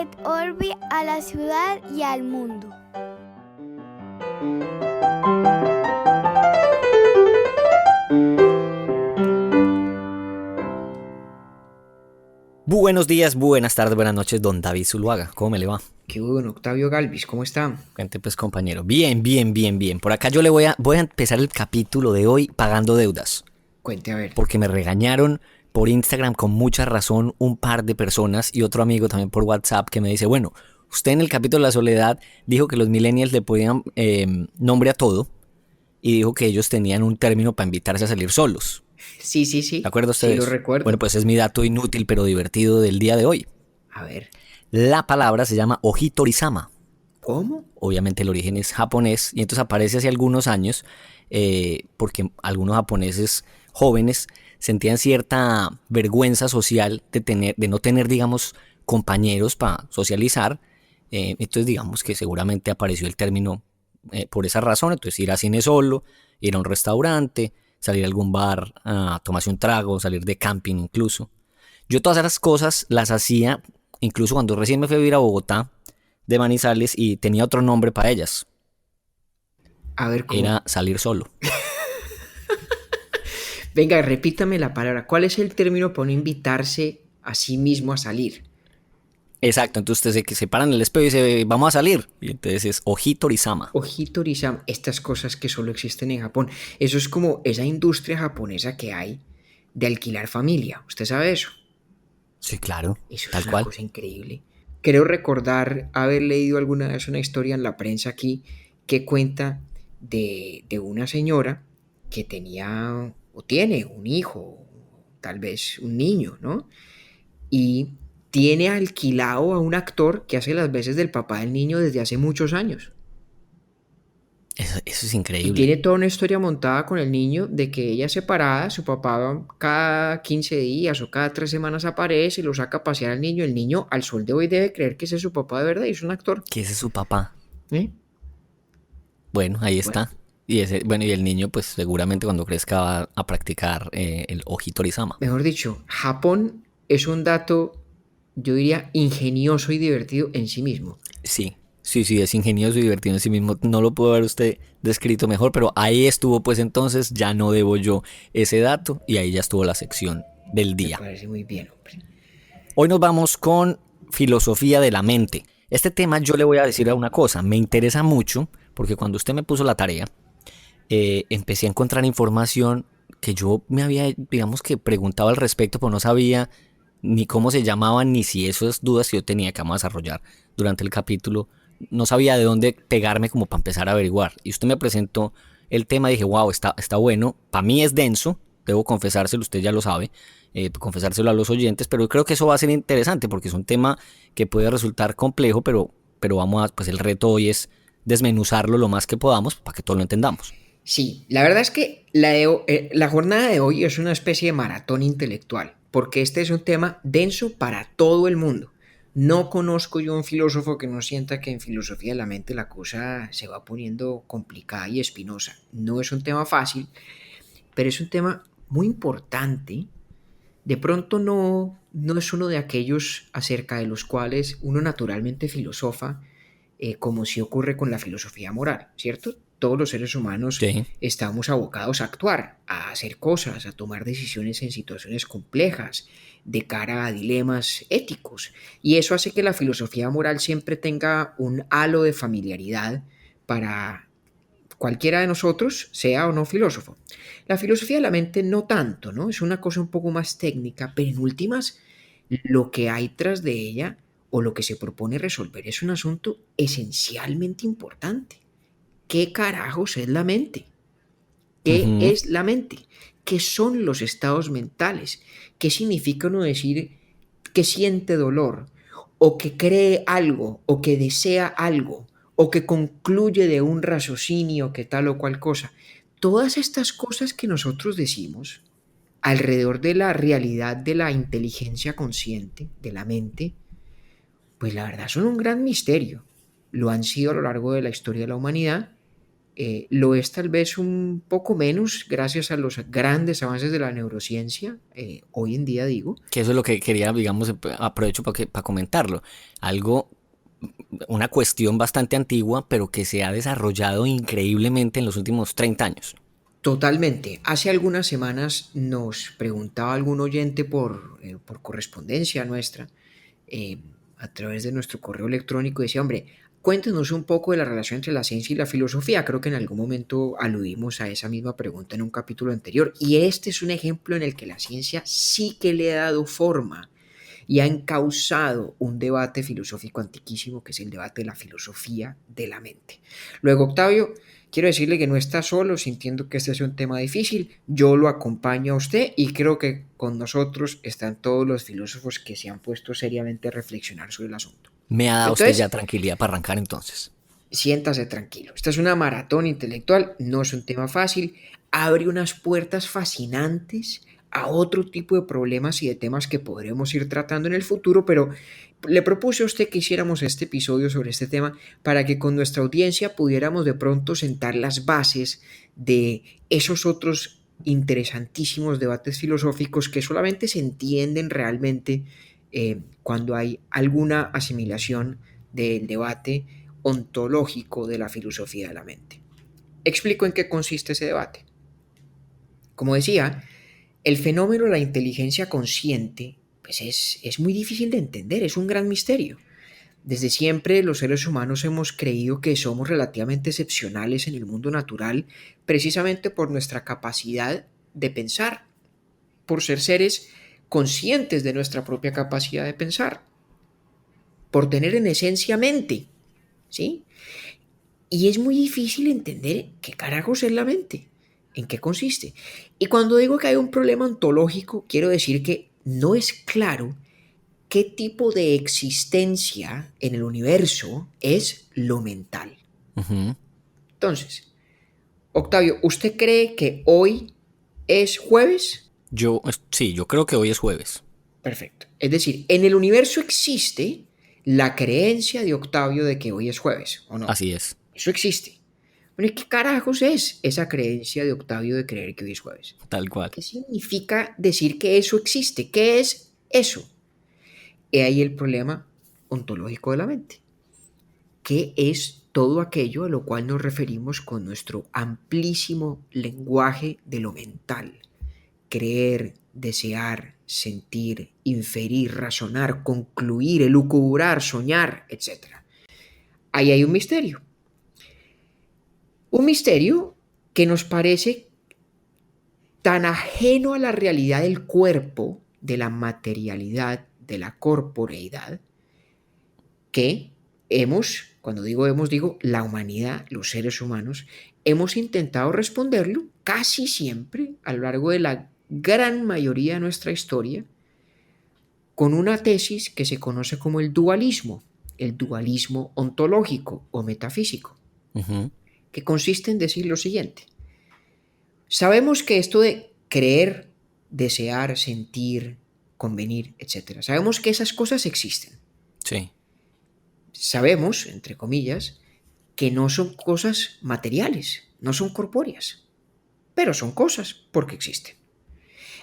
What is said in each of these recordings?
et orbi a la ciudad y al mundo. Buenos días, buenas tardes, buenas noches, don David Zuluaga. ¿Cómo me le va? Qué bueno, Octavio Galvis, ¿cómo está? Cuente pues, compañero. Bien. Por acá yo le voy a empezar el capítulo de hoy pagando deudas. Cuente a ver. Porque me regañaron por Instagram con mucha razón un par de personas y otro amigo también por WhatsApp que me dice, bueno, usted en el capítulo de la soledad dijo que los millennials le podían nombre a todo y dijo que ellos tenían un término para invitarse a salir solos. Sí. ¿De acuerdo ustedes? Sí, lo recuerdo. Bueno, pues es mi dato inútil pero divertido del día de hoy. A ver. La palabra se llama Ojitori-sama. ¿Cómo? Obviamente el origen es japonés y entonces aparece hace algunos años porque algunos japoneses jóvenes sentían cierta vergüenza social de no tener, digamos, compañeros para socializar. Entonces digamos que seguramente apareció el término por esa razón. Entonces ir a cine solo, ir a un restaurante, salir a algún bar a tomarse un trago, salir de camping incluso. Yo todas esas cosas las hacía incluso cuando recién me fui a vivir a Bogotá de Manizales y tenía otro nombre para ellas. A ver, ¿cómo? Era salir solo. Venga, repítame la palabra. ¿Cuál es el término para no invitarse a sí mismo a salir? Exacto, entonces usted se paran en el espejo y dice, vamos a salir. Y entonces es Ojitori-sama. Ojitori-sama, estas cosas que solo existen en Japón. Eso es como esa industria japonesa que hay de alquilar familia. ¿Usted sabe eso? Sí, claro, Eso tal es una cual. cosa increíble. Creo recordar haber leído alguna vez una historia en la prensa aquí que cuenta de una señora que tenía o tiene un hijo, tal vez un niño, ¿no? Y tiene alquilado a un actor que hace las veces del papá del niño desde hace muchos años. Eso es Y increíble. tiene toda una historia montada con el niño de que ella es separada, su papá cada 15 días o cada 3 semanas aparece y lo saca a pasear al niño. El niño al sol de hoy debe creer que ese es su papá de verdad y es un actor. Que ese es su papá. ¿Eh? Bueno, ahí Bueno, está. Y el niño pues seguramente cuando crezca va a practicar el Ojitori-sama. mejor dicho, Japón es un dato, yo diría, ingenioso y divertido en sí mismo. Sí, es ingenioso y divertido en sí mismo. No lo pudo haber usted descrito mejor, pero ahí estuvo pues entonces, ya no debo yo ese dato y ahí ya estuvo la sección del Me día. parece muy bien, hombre. Hoy nos vamos con filosofía de la mente. Este tema yo le voy a decir una cosa, me interesa mucho porque cuando usted me puso la tarea, empecé a encontrar información que yo me había, digamos que preguntado al respecto, pero no sabía ni cómo se llamaban, ni si esas dudas que yo tenía que vamos a desarrollar durante el capítulo, no sabía de dónde pegarme como para empezar a averiguar. Y usted me presentó el tema y dije, wow, está bueno. Para mí es denso, debo confesárselo, usted ya lo sabe, confesárselo a los oyentes, pero creo que eso va a ser interesante porque es un tema que puede resultar complejo, pero vamos a, pues el reto hoy es desmenuzarlo lo más que podamos para que todos lo entendamos. Sí, la verdad es que la jornada de hoy es una especie de maratón intelectual, porque este es un tema denso para todo el mundo. No conozco yo un filósofo que no sienta que en filosofía de la mente la cosa se va poniendo complicada y espinosa. No es un tema fácil, pero es un tema muy importante. De pronto no es uno de aquellos acerca de los cuales uno naturalmente filosofa, como si ocurre con la filosofía moral, ¿cierto? Todos los seres humanos Sí. estamos abocados a actuar, a hacer cosas, a tomar decisiones en situaciones complejas, de cara a dilemas éticos. Y eso hace que la filosofía moral siempre tenga un halo de familiaridad para cualquiera de nosotros, sea o no filósofo. La filosofía de la mente no tanto, ¿no? Es una cosa un poco más técnica, pero en últimas, lo que hay tras de ella o lo que se propone resolver es un asunto esencialmente importante. ¿Qué carajos es la mente? ¿Qué Uh-huh. es la mente? ¿Qué son los estados mentales? ¿Qué significa uno decir que siente dolor o que cree algo o que desea algo o que concluye de un raciocinio que tal o cual cosa? Todas estas cosas que nosotros decimos alrededor de la realidad de la inteligencia consciente, de la mente, pues la verdad son un gran misterio. Lo han sido a lo largo de la historia de la humanidad lo es tal vez un poco menos gracias a los grandes avances de la neurociencia, hoy en día digo. Que eso es lo que quería, digamos, aprovecho para comentarlo. Algo, una cuestión bastante antigua, pero que se ha desarrollado increíblemente en los últimos 30 años. Totalmente. Hace algunas semanas nos preguntaba algún oyente por correspondencia nuestra, eh, a través de nuestro correo electrónico, decía, hombre, cuéntenos un poco de la relación entre la ciencia y la filosofía. Creo que en algún momento aludimos a esa misma pregunta en un capítulo anterior. Y este es un ejemplo en el que la ciencia sí que le ha dado forma y ha encauzado un debate filosófico antiquísimo, que es el debate de la filosofía de la mente. Luego, Octavio, quiero decirle que no está solo, sintiendo que este es un tema difícil. Yo lo acompaño a usted y creo que con nosotros están todos los filósofos que se han puesto seriamente a reflexionar sobre el asunto. Me ha dado usted ya Entonces, tranquilidad para arrancar entonces. siéntase tranquilo. Esta es una maratón intelectual, no es un tema fácil, abre unas puertas fascinantes a otro tipo de problemas y de temas que podremos ir tratando en el futuro, pero le propuse a usted que hiciéramos este episodio sobre este tema para que con nuestra audiencia pudiéramos de pronto sentar las bases de esos otros interesantísimos debates filosóficos que solamente se entienden realmente cuando hay alguna asimilación del debate ontológico de la filosofía de la mente. Explico en qué consiste ese debate. Como decía, el fenómeno de la inteligencia consciente pues es muy difícil de entender, es un gran misterio. Desde siempre los seres humanos hemos creído que somos relativamente excepcionales en el mundo natural precisamente por nuestra capacidad de pensar, por ser seres conscientes de nuestra propia capacidad de pensar, por tener en esencia mente, ¿sí? Y es muy difícil entender qué carajos es la mente, en qué consiste. Y cuando digo que hay un problema ontológico, quiero decir que no es claro qué tipo de existencia en el universo es lo mental. Ujú. Entonces, Octavio, ¿usted cree que hoy es jueves? Sí, yo creo que hoy es jueves. Perfecto. Es decir, en el universo existe la creencia de Octavio de que hoy es jueves, ¿o no? Así es, Eso existe. Bueno, ¿y qué carajos es esa creencia de Octavio de creer que hoy es jueves? tal cual. ¿Qué significa decir que eso existe? ¿Qué es eso? He ahí el problema ontológico de la mente. ¿Qué es todo aquello a lo cual nos referimos con nuestro amplísimo lenguaje de lo mental? Creer, desear, sentir, inferir, razonar, concluir, elucubrar, soñar, etc. Ahí hay un misterio. Un misterio que nos parece tan ajeno a la realidad del cuerpo, de la materialidad, de la corporeidad, que cuando digo hemos, digo la humanidad, los seres humanos, hemos intentado responderlo casi siempre a lo largo de la gran mayoría de nuestra historia con una tesis que se conoce como el dualismo ontológico o metafísico, Ujú. que consiste en decir lo siguiente. Sabemos que esto de creer, desear, sentir, convenir, etc., sabemos que esas cosas existen. Sí. Sabemos, entre comillas, que no son cosas materiales, no son corpóreas, pero son cosas porque existen.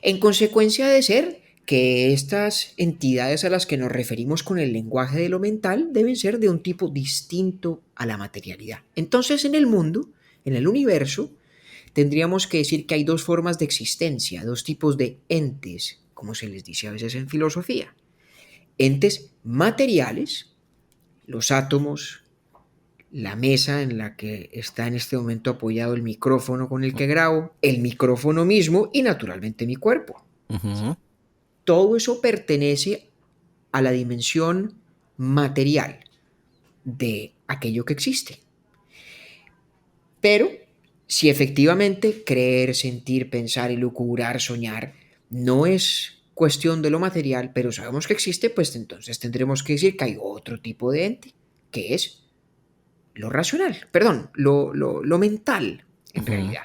En consecuencia de ser que estas entidades a las que nos referimos con el lenguaje de lo mental deben ser de un tipo distinto a la materialidad. Entonces, en el mundo, en el universo, tendríamos que decir que hay dos formas de existencia, dos tipos de entes, como se les dice a veces en filosofía. Entes materiales, los átomos, la mesa en la que está en este momento apoyado el micrófono con el que grabo, el micrófono mismo y naturalmente mi cuerpo. Ujú. Todo eso pertenece a la dimensión material de aquello que existe. Pero si efectivamente creer, sentir, pensar, elucubrar, soñar no es cuestión de lo material, pero sabemos que existe, pues entonces tendremos que decir que hay otro tipo de ente, que es lo racional, perdón, lo mental en Ujú. realidad.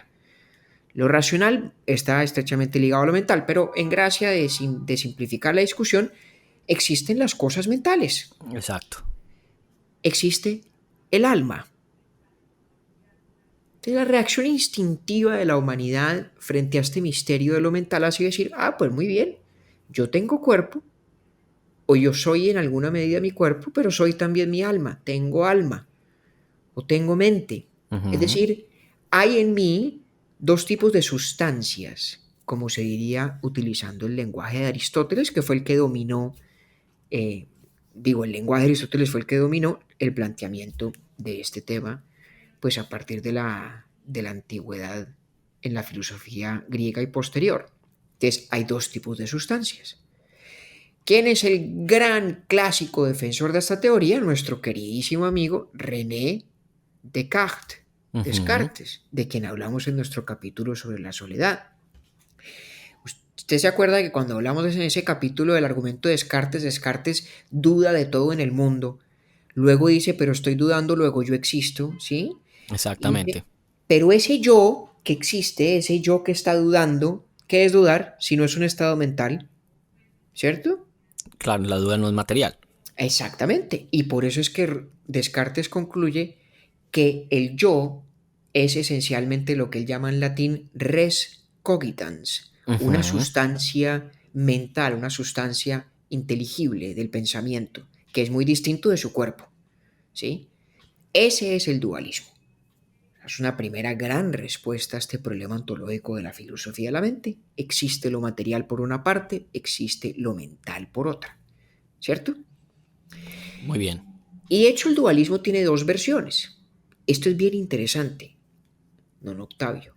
Lo racional está estrechamente ligado a lo mental, pero en gracia de simplificar la discusión, existen las cosas mentales. Exacto. Existe el alma. Entonces, la reacción instintiva de la humanidad frente a este misterio de lo mental ha sido decir, pues muy bien, yo tengo cuerpo, o yo soy en alguna medida mi cuerpo, pero soy también mi alma, o tengo mente. Es Ujú. decir, hay en mí dos tipos de sustancias, como se diría utilizando el lenguaje de Aristóteles, que fue el que dominó, eh, el lenguaje de Aristóteles fue el que dominó el planteamiento de este tema, pues a partir de la antigüedad en la filosofía griega y posterior. Entonces, hay dos tipos de sustancias. ¿Quién es el gran clásico defensor de esta teoría? Nuestro queridísimo amigo René Descartes, Ujú. Descartes, de quien hablamos en nuestro capítulo sobre la soledad. Usted se acuerda que cuando hablamos en ese capítulo del argumento de Descartes, Descartes duda de todo en el mundo. Luego dice, pero estoy dudando, luego yo existo, ¿sí? Y dice, Exactamente. pero ese yo que existe, ese yo que está dudando, ¿qué es dudar si no es un estado mental? ¿Cierto? Claro, la duda no es material. Exactamente. Y por eso es que Descartes concluye que el yo es esencialmente lo que él llama en latín res cogitans, una Ujú. sustancia mental, una sustancia inteligible del pensamiento, que es muy distinto de su cuerpo, ¿sí? Ese es el dualismo. Es una primera gran respuesta a este problema ontológico de la filosofía de la mente. Existe lo material por una parte, existe lo mental por otra, ¿cierto? Muy bien. Y de hecho el dualismo tiene dos versiones. Esto es bien interesante, don Octavio.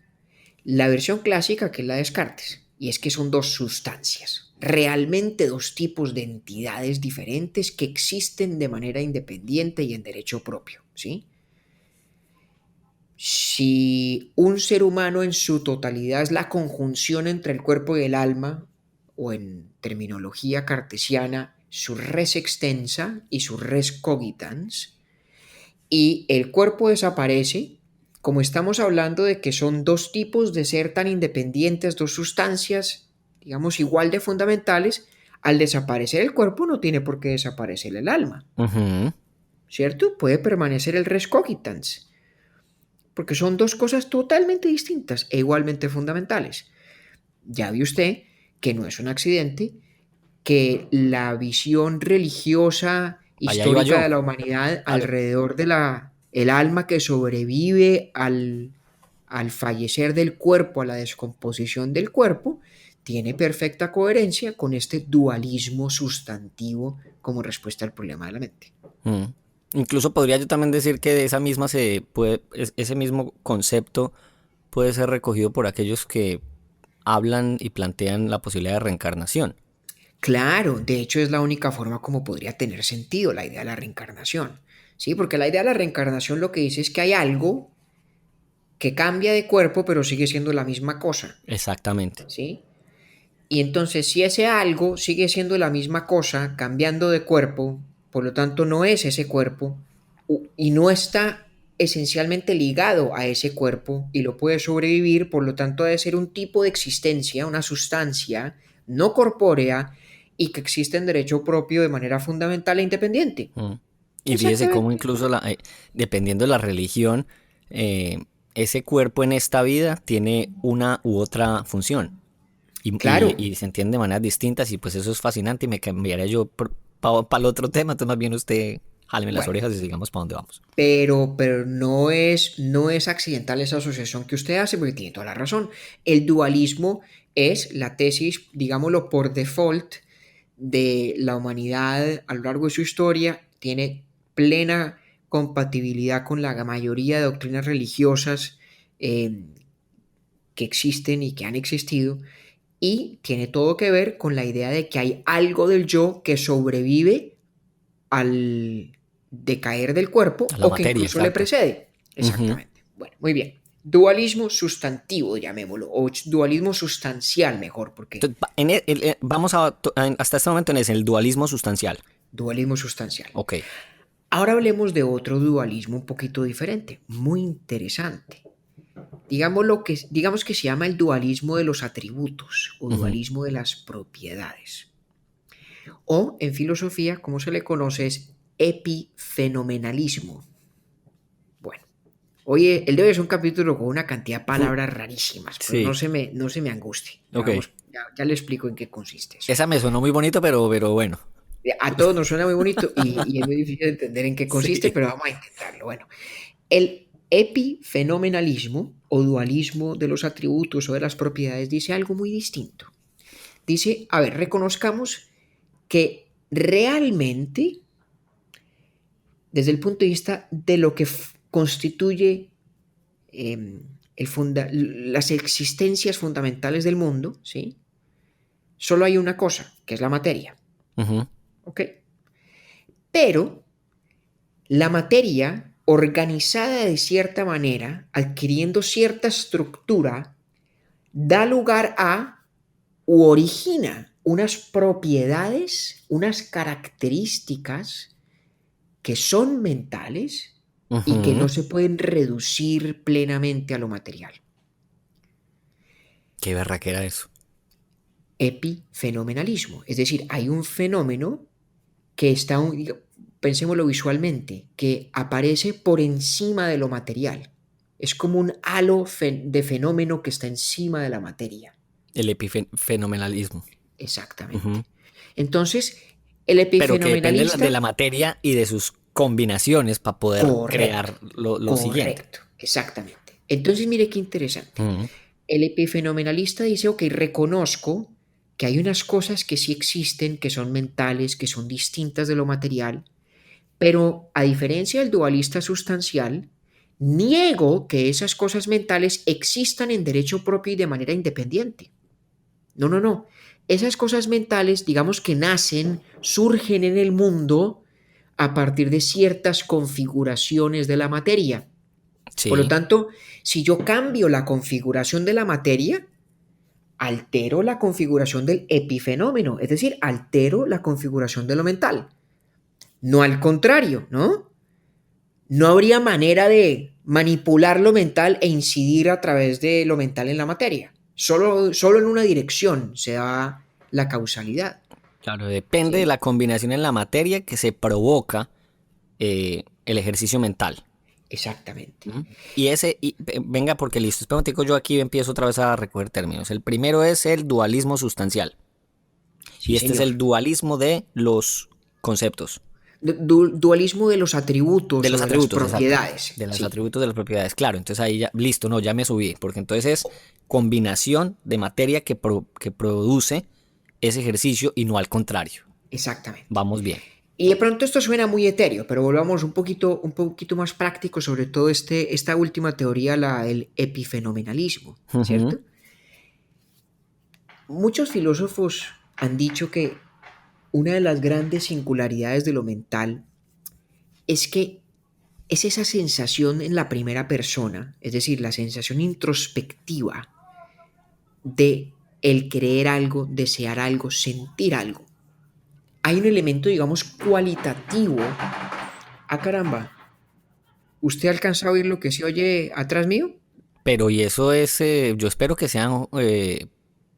La versión clásica, que es la de Descartes, y es que son dos sustancias, realmente dos tipos de entidades diferentes que existen de manera independiente y en derecho propio, ¿sí? Si un ser humano en su totalidad es la conjunción entre el cuerpo y el alma, o en terminología cartesiana, su res extensa y su res cogitans, y el cuerpo desaparece, como estamos hablando de que son dos tipos de ser tan independientes, dos sustancias, digamos, igual de fundamentales, al desaparecer el cuerpo no tiene por qué desaparecer el alma, Ujú. ¿cierto? Puede permanecer el res cogitans, porque son dos cosas totalmente distintas e igualmente fundamentales. Ya ve usted que no es un accidente que la visión religiosa Allá iba histórica yo. de la humanidad Claro. alrededor de el alma que sobrevive al fallecer del cuerpo, a la descomposición del cuerpo, tiene perfecta coherencia con este dualismo sustantivo como respuesta al problema de la mente. Mm. Incluso podría yo también decir que de esa misma ese mismo concepto puede ser recogido por aquellos que hablan y plantean la posibilidad de reencarnación. Claro, de hecho es la única forma como podría tener sentido la idea de la reencarnación. Sí, porque la idea de la reencarnación lo que dice es que hay algo que cambia de cuerpo pero sigue siendo la misma cosa, Exactamente. ¿sí? Y entonces si ese algo sigue siendo la misma cosa, cambiando de cuerpo, por lo tanto no es ese cuerpo y no está esencialmente ligado a ese cuerpo y lo puede sobrevivir, por lo tanto debe ser un tipo de existencia, una sustancia no corpórea y que existe en derecho propio de manera fundamental e independiente. Mm. Y fíjese cómo Exactamente. incluso dependiendo de la religión, eh, ese cuerpo en esta vida tiene una u otra función. Claro, Y se entiende de maneras distintas y pues eso es fascinante y me cambiaría yo para el otro tema, entonces más bien usted jáleme las bueno, orejas y sigamos para dónde vamos. pero no es accidental esa asociación que usted hace, porque tiene toda la razón. El dualismo es la tesis, digámoslo, por default de la humanidad a lo largo de su historia, tiene plena compatibilidad con la mayoría de doctrinas religiosas eh, que existen y que han existido, y tiene todo que ver con la idea de que hay algo del yo que sobrevive al decaer del cuerpo A la o que materia, incluso le exacto. precede. Ujú. Exactamente. Bueno, muy bien. Dualismo sustantivo, llamémoslo, o dualismo sustancial mejor, porque Entonces, vamos hasta este momento en el dualismo sustancial. dualismo sustancial. Ok. Ahora hablemos de otro dualismo un poquito diferente, muy interesante. Digamos que se llama el dualismo de los atributos o Ujú. dualismo de las propiedades. O en filosofía, como se le conoce, es epifenomenalismo. Bueno, Oye, el de hoy es un capítulo con una cantidad de palabras rarísimas, pero Sí. no se me angustie. Ok. Ya le explico en qué consiste eso. Esa me sonó muy bonito, pero bueno. A todos nos suena muy bonito y es muy difícil de entender en qué consiste, Sí. pero vamos a intentarlo. Bueno, el epifenomenalismo o dualismo de los atributos o de las propiedades dice algo muy distinto. Dice, a ver, reconozcamos que realmente, desde el punto de vista de lo que constituye las existencias fundamentales del mundo, ¿sí? Solo hay una cosa, que es la materia. Ujú. ¿Ok? Pero la materia, organizada de cierta manera, adquiriendo cierta estructura, da lugar a u origina unas propiedades, unas características que son mentales y que Ujú. no se pueden reducir plenamente a lo material. Qué berraquera eso. Epifenomenalismo, es decir, hay un fenómeno que está, pensémoslo visualmente, que aparece por encima de lo material. Es como un halo de fenómeno que está encima de la materia. El epifenomenalismo. Exactamente. Ujú. Entonces, el Pero que depende de la epifenomenalista, materia y de sus combinaciones para poder correcto, crear lo siguiente. correcto, exactamente. Entonces, mire qué interesante. Ujú. El epifenomenalista dice, ok, reconozco que hay unas cosas que sí existen, que son mentales, que son distintas de lo material, pero a diferencia del dualista sustancial, niego que esas cosas mentales existan en derecho propio y de manera independiente. No, no, no. Esas cosas mentales, digamos que nacen, surgen en el mundo a partir de ciertas configuraciones de la materia. Por lo Sí. tanto, si yo cambio la configuración de la materia, altero la configuración del epifenómeno, es decir, altero la configuración de lo mental. No al contrario, ¿no? No habría manera de manipular lo mental e incidir a través de lo mental en la materia. Solo en una dirección se da la causalidad. Claro, depende de ¿Sí? la combinación en la materia que se provoca el ejercicio mental. Exactamente. ¿Mm? Venga, porque listo, espera un momentico, yo aquí empiezo otra vez a recoger términos. El primero es el dualismo sustancial Sí, y este es señor. el dualismo de los conceptos, Dualismo de los de atributos o los de las atributos, exacto, propiedades. de los Sí, atributos de las propiedades. Claro, entonces ahí ya, listo, no, ya me subí, porque entonces es combinación de materia que produce ese ejercicio y no al contrario. exactamente. Vamos bien. Y de pronto esto suena muy etéreo, pero volvamos un poquito más práctico, sobre todo esta última teoría, el epifenomenalismo, Ujú. ¿cierto? Muchos filósofos han dicho que una de las grandes singularidades de lo mental es que es esa sensación en la primera persona, es decir, la sensación introspectiva de el creer algo, desear algo, sentir algo. Hay un elemento, digamos, cualitativo. Ah, caramba, ¿usted alcanza a oír lo que se oye atrás mío? Pero y eso es, yo espero que sean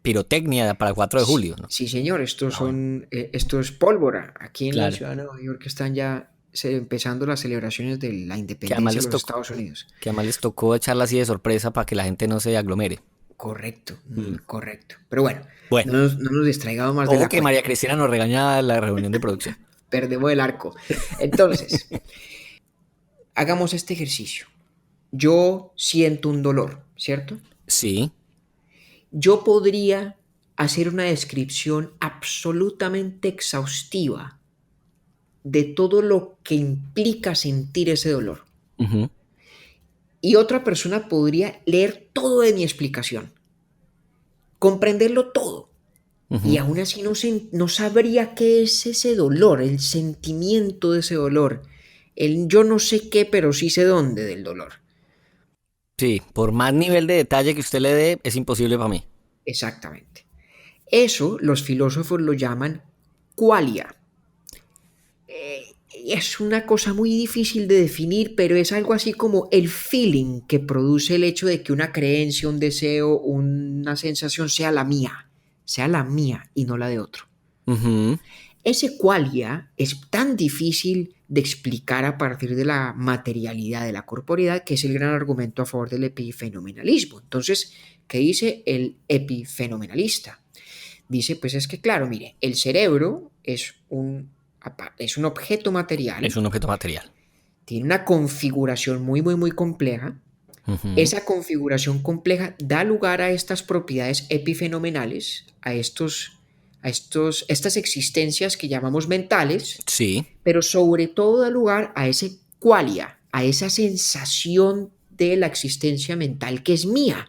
pirotecnia para el 4 de julio, ¿no? Sí, señor, Ah, bueno. esto es pólvora. Aquí en la Claro. ciudad de Nueva York están ya empezando las celebraciones de la Que además independencia de les los tocó, Estados Unidos. que además les tocó echarla así de sorpresa para que la gente no se aglomere. Correcto, Mm. correcto. Pero bueno, Bueno, no nos distraigamos más de ojo la que María cuenta. Cristina nos regaña en la reunión de producción. Perdemos el arco. Entonces, hagamos este ejercicio. Yo siento un dolor, ¿cierto? Sí. Yo podría hacer una descripción absolutamente exhaustiva de todo lo que implica sentir ese dolor. Ujú. Y otra persona podría leer todo de mi explicación, comprenderlo todo. Y Ujú. aún así no sabría qué es ese dolor, el sentimiento de ese dolor. El yo no sé qué, pero sí sé dónde del dolor. Sí, por más nivel de detalle que usted le dé, es imposible para mí. Exactamente. Eso los filósofos lo llaman qualia. Es una cosa muy difícil de definir, pero es algo así como el feeling que produce el hecho de que una creencia, un deseo, una sensación sea la mía y no la de otro. Ujú. Ese qualia es tan difícil de explicar a partir de la materialidad, de la corporeidad, que es el gran argumento a favor del epifenomenalismo. Entonces, ¿qué dice el epifenomenalista? Dice, pues es que claro, mire, el cerebro es un objeto material. Es un objeto material. Tiene una configuración muy, muy, muy compleja. Esa configuración compleja da lugar a estas propiedades epifenomenales, a estas existencias que llamamos mentales, Sí. pero sobre todo da lugar a ese qualia, a esa sensación de la existencia mental que es mía.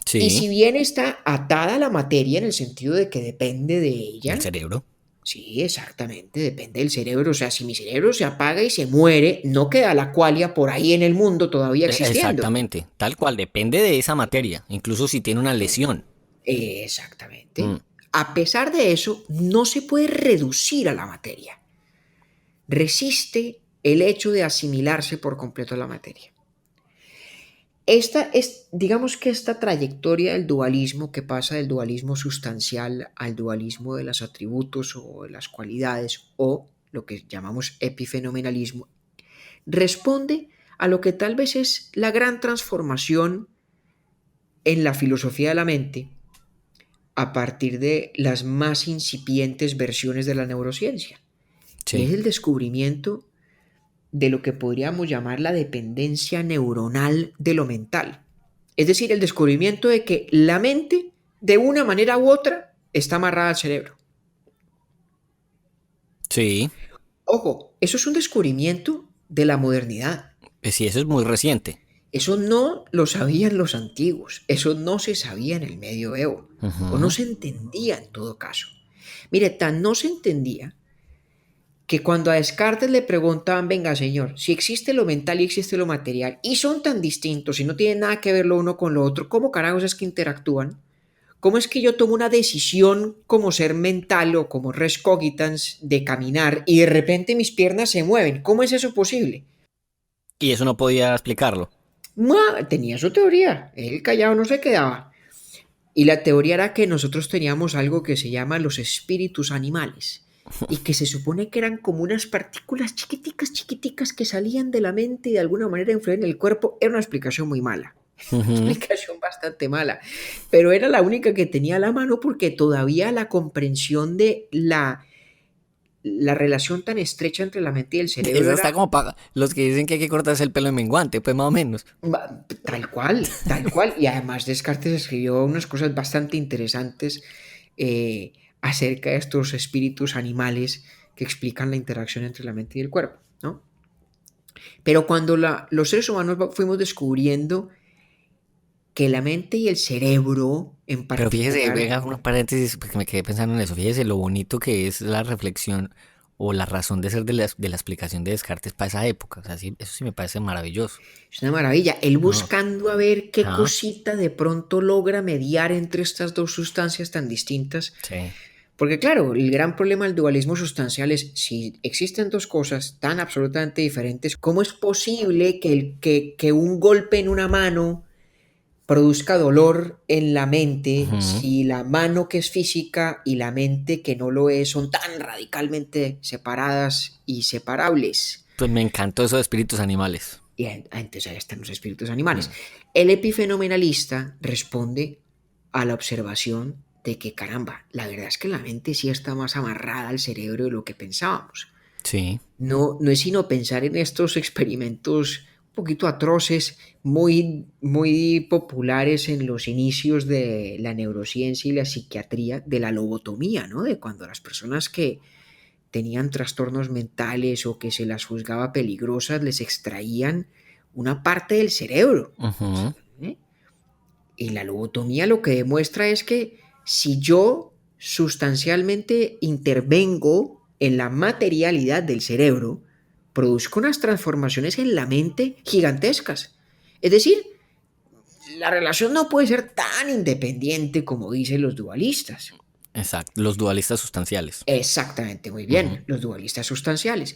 Sí. Y si bien está atada a la materia en el sentido de que depende de ella, El cerebro. sí, exactamente, depende del cerebro. O sea, si mi cerebro se apaga y se muere, no queda la qualia por ahí en el mundo todavía existiendo. Exactamente, tal cual, depende de esa materia, incluso si tiene una lesión. Exactamente. A pesar de eso, no se puede reducir a la materia. Resiste el hecho de asimilarse por completo a la materia. Digamos que esta trayectoria del dualismo, que pasa del dualismo sustancial al dualismo de los atributos o de las cualidades, o lo que llamamos epifenomenalismo, responde a lo que tal vez es la gran transformación en la filosofía de la mente a partir de las más incipientes versiones de la neurociencia. Sí. Y es el descubrimiento de lo que podríamos llamar la dependencia neuronal de lo mental. Es decir, el descubrimiento de que la mente, de una manera u otra, está amarrada al cerebro. Sí. Ojo, eso es un descubrimiento de la modernidad. Pues sí, eso es muy reciente. Eso no lo sabían los antiguos, eso no se sabía en el medioevo, o no se entendía en todo caso. Mire, tan no se entendía que cuando a Descartes le preguntaban, venga señor, si existe lo mental y existe lo material, y son tan distintos y no tienen nada que ver lo uno con lo otro, ¿cómo carajos es que interactúan? ¿Cómo es que yo tomo una decisión como ser mental o como res cogitans de caminar y de repente mis piernas se mueven? ¿Cómo es eso posible? Y eso no podía explicarlo. Tenía su teoría, él callado no se quedaba. Y la teoría era que nosotros teníamos algo que se llama los espíritus animales y que se supone que eran como unas partículas chiquiticas que salían de la mente y de alguna manera influían en el cuerpo. Era una explicación muy mala, una explicación bastante mala, pero era la única que tenía a la mano porque todavía la comprensión de la relación tan estrecha entre la mente y el cerebro Eso era... está como para los que dicen que hay que cortarse el pelo en menguante, pues más o menos. Tal cual. Y además Descartes escribió unas cosas bastante interesantes acerca de estos espíritus animales que explican la interacción entre la mente y el cuerpo, ¿no? Pero cuando los seres humanos fuimos descubriendo que la mente y el cerebro en Pero particular... fíjese, venga, unos paréntesis, porque me quedé pensando en eso. Fíjese lo bonito que es la reflexión o la razón de ser de la explicación de Descartes para esa época. O sea, sí, eso sí me parece maravilloso. Es una maravilla. Él buscando a ver qué Ajá. cosita de pronto logra mediar entre estas dos sustancias tan distintas. Sí. Porque claro, el gran problema del dualismo sustancial es si existen dos cosas tan absolutamente diferentes, ¿cómo es posible que un golpe en una mano produzca dolor en la mente si la mano que es física y la mente que no lo es son tan radicalmente separadas y separables? Pues me encantó eso de espíritus animales. Y entonces ahí están los espíritus animales. El epifenomenalista responde a la observación de que, caramba, la verdad es que la mente sí está más amarrada al cerebro de lo que pensábamos. Sí. No es sino pensar en estos experimentos un poquito atroces, muy, muy populares en los inicios de la neurociencia y la psiquiatría, de la lobotomía, ¿no? De cuando las personas que tenían trastornos mentales o que se las juzgaba peligrosas les extraían una parte del cerebro. ¿Eh? Y la lobotomía lo que demuestra es que si yo sustancialmente intervengo en la materialidad del cerebro, produzco unas transformaciones en la mente gigantescas. Es decir, la relación no puede ser tan independiente como dicen los dualistas. Exacto, los dualistas sustanciales. Exactamente, muy bien, los dualistas sustanciales.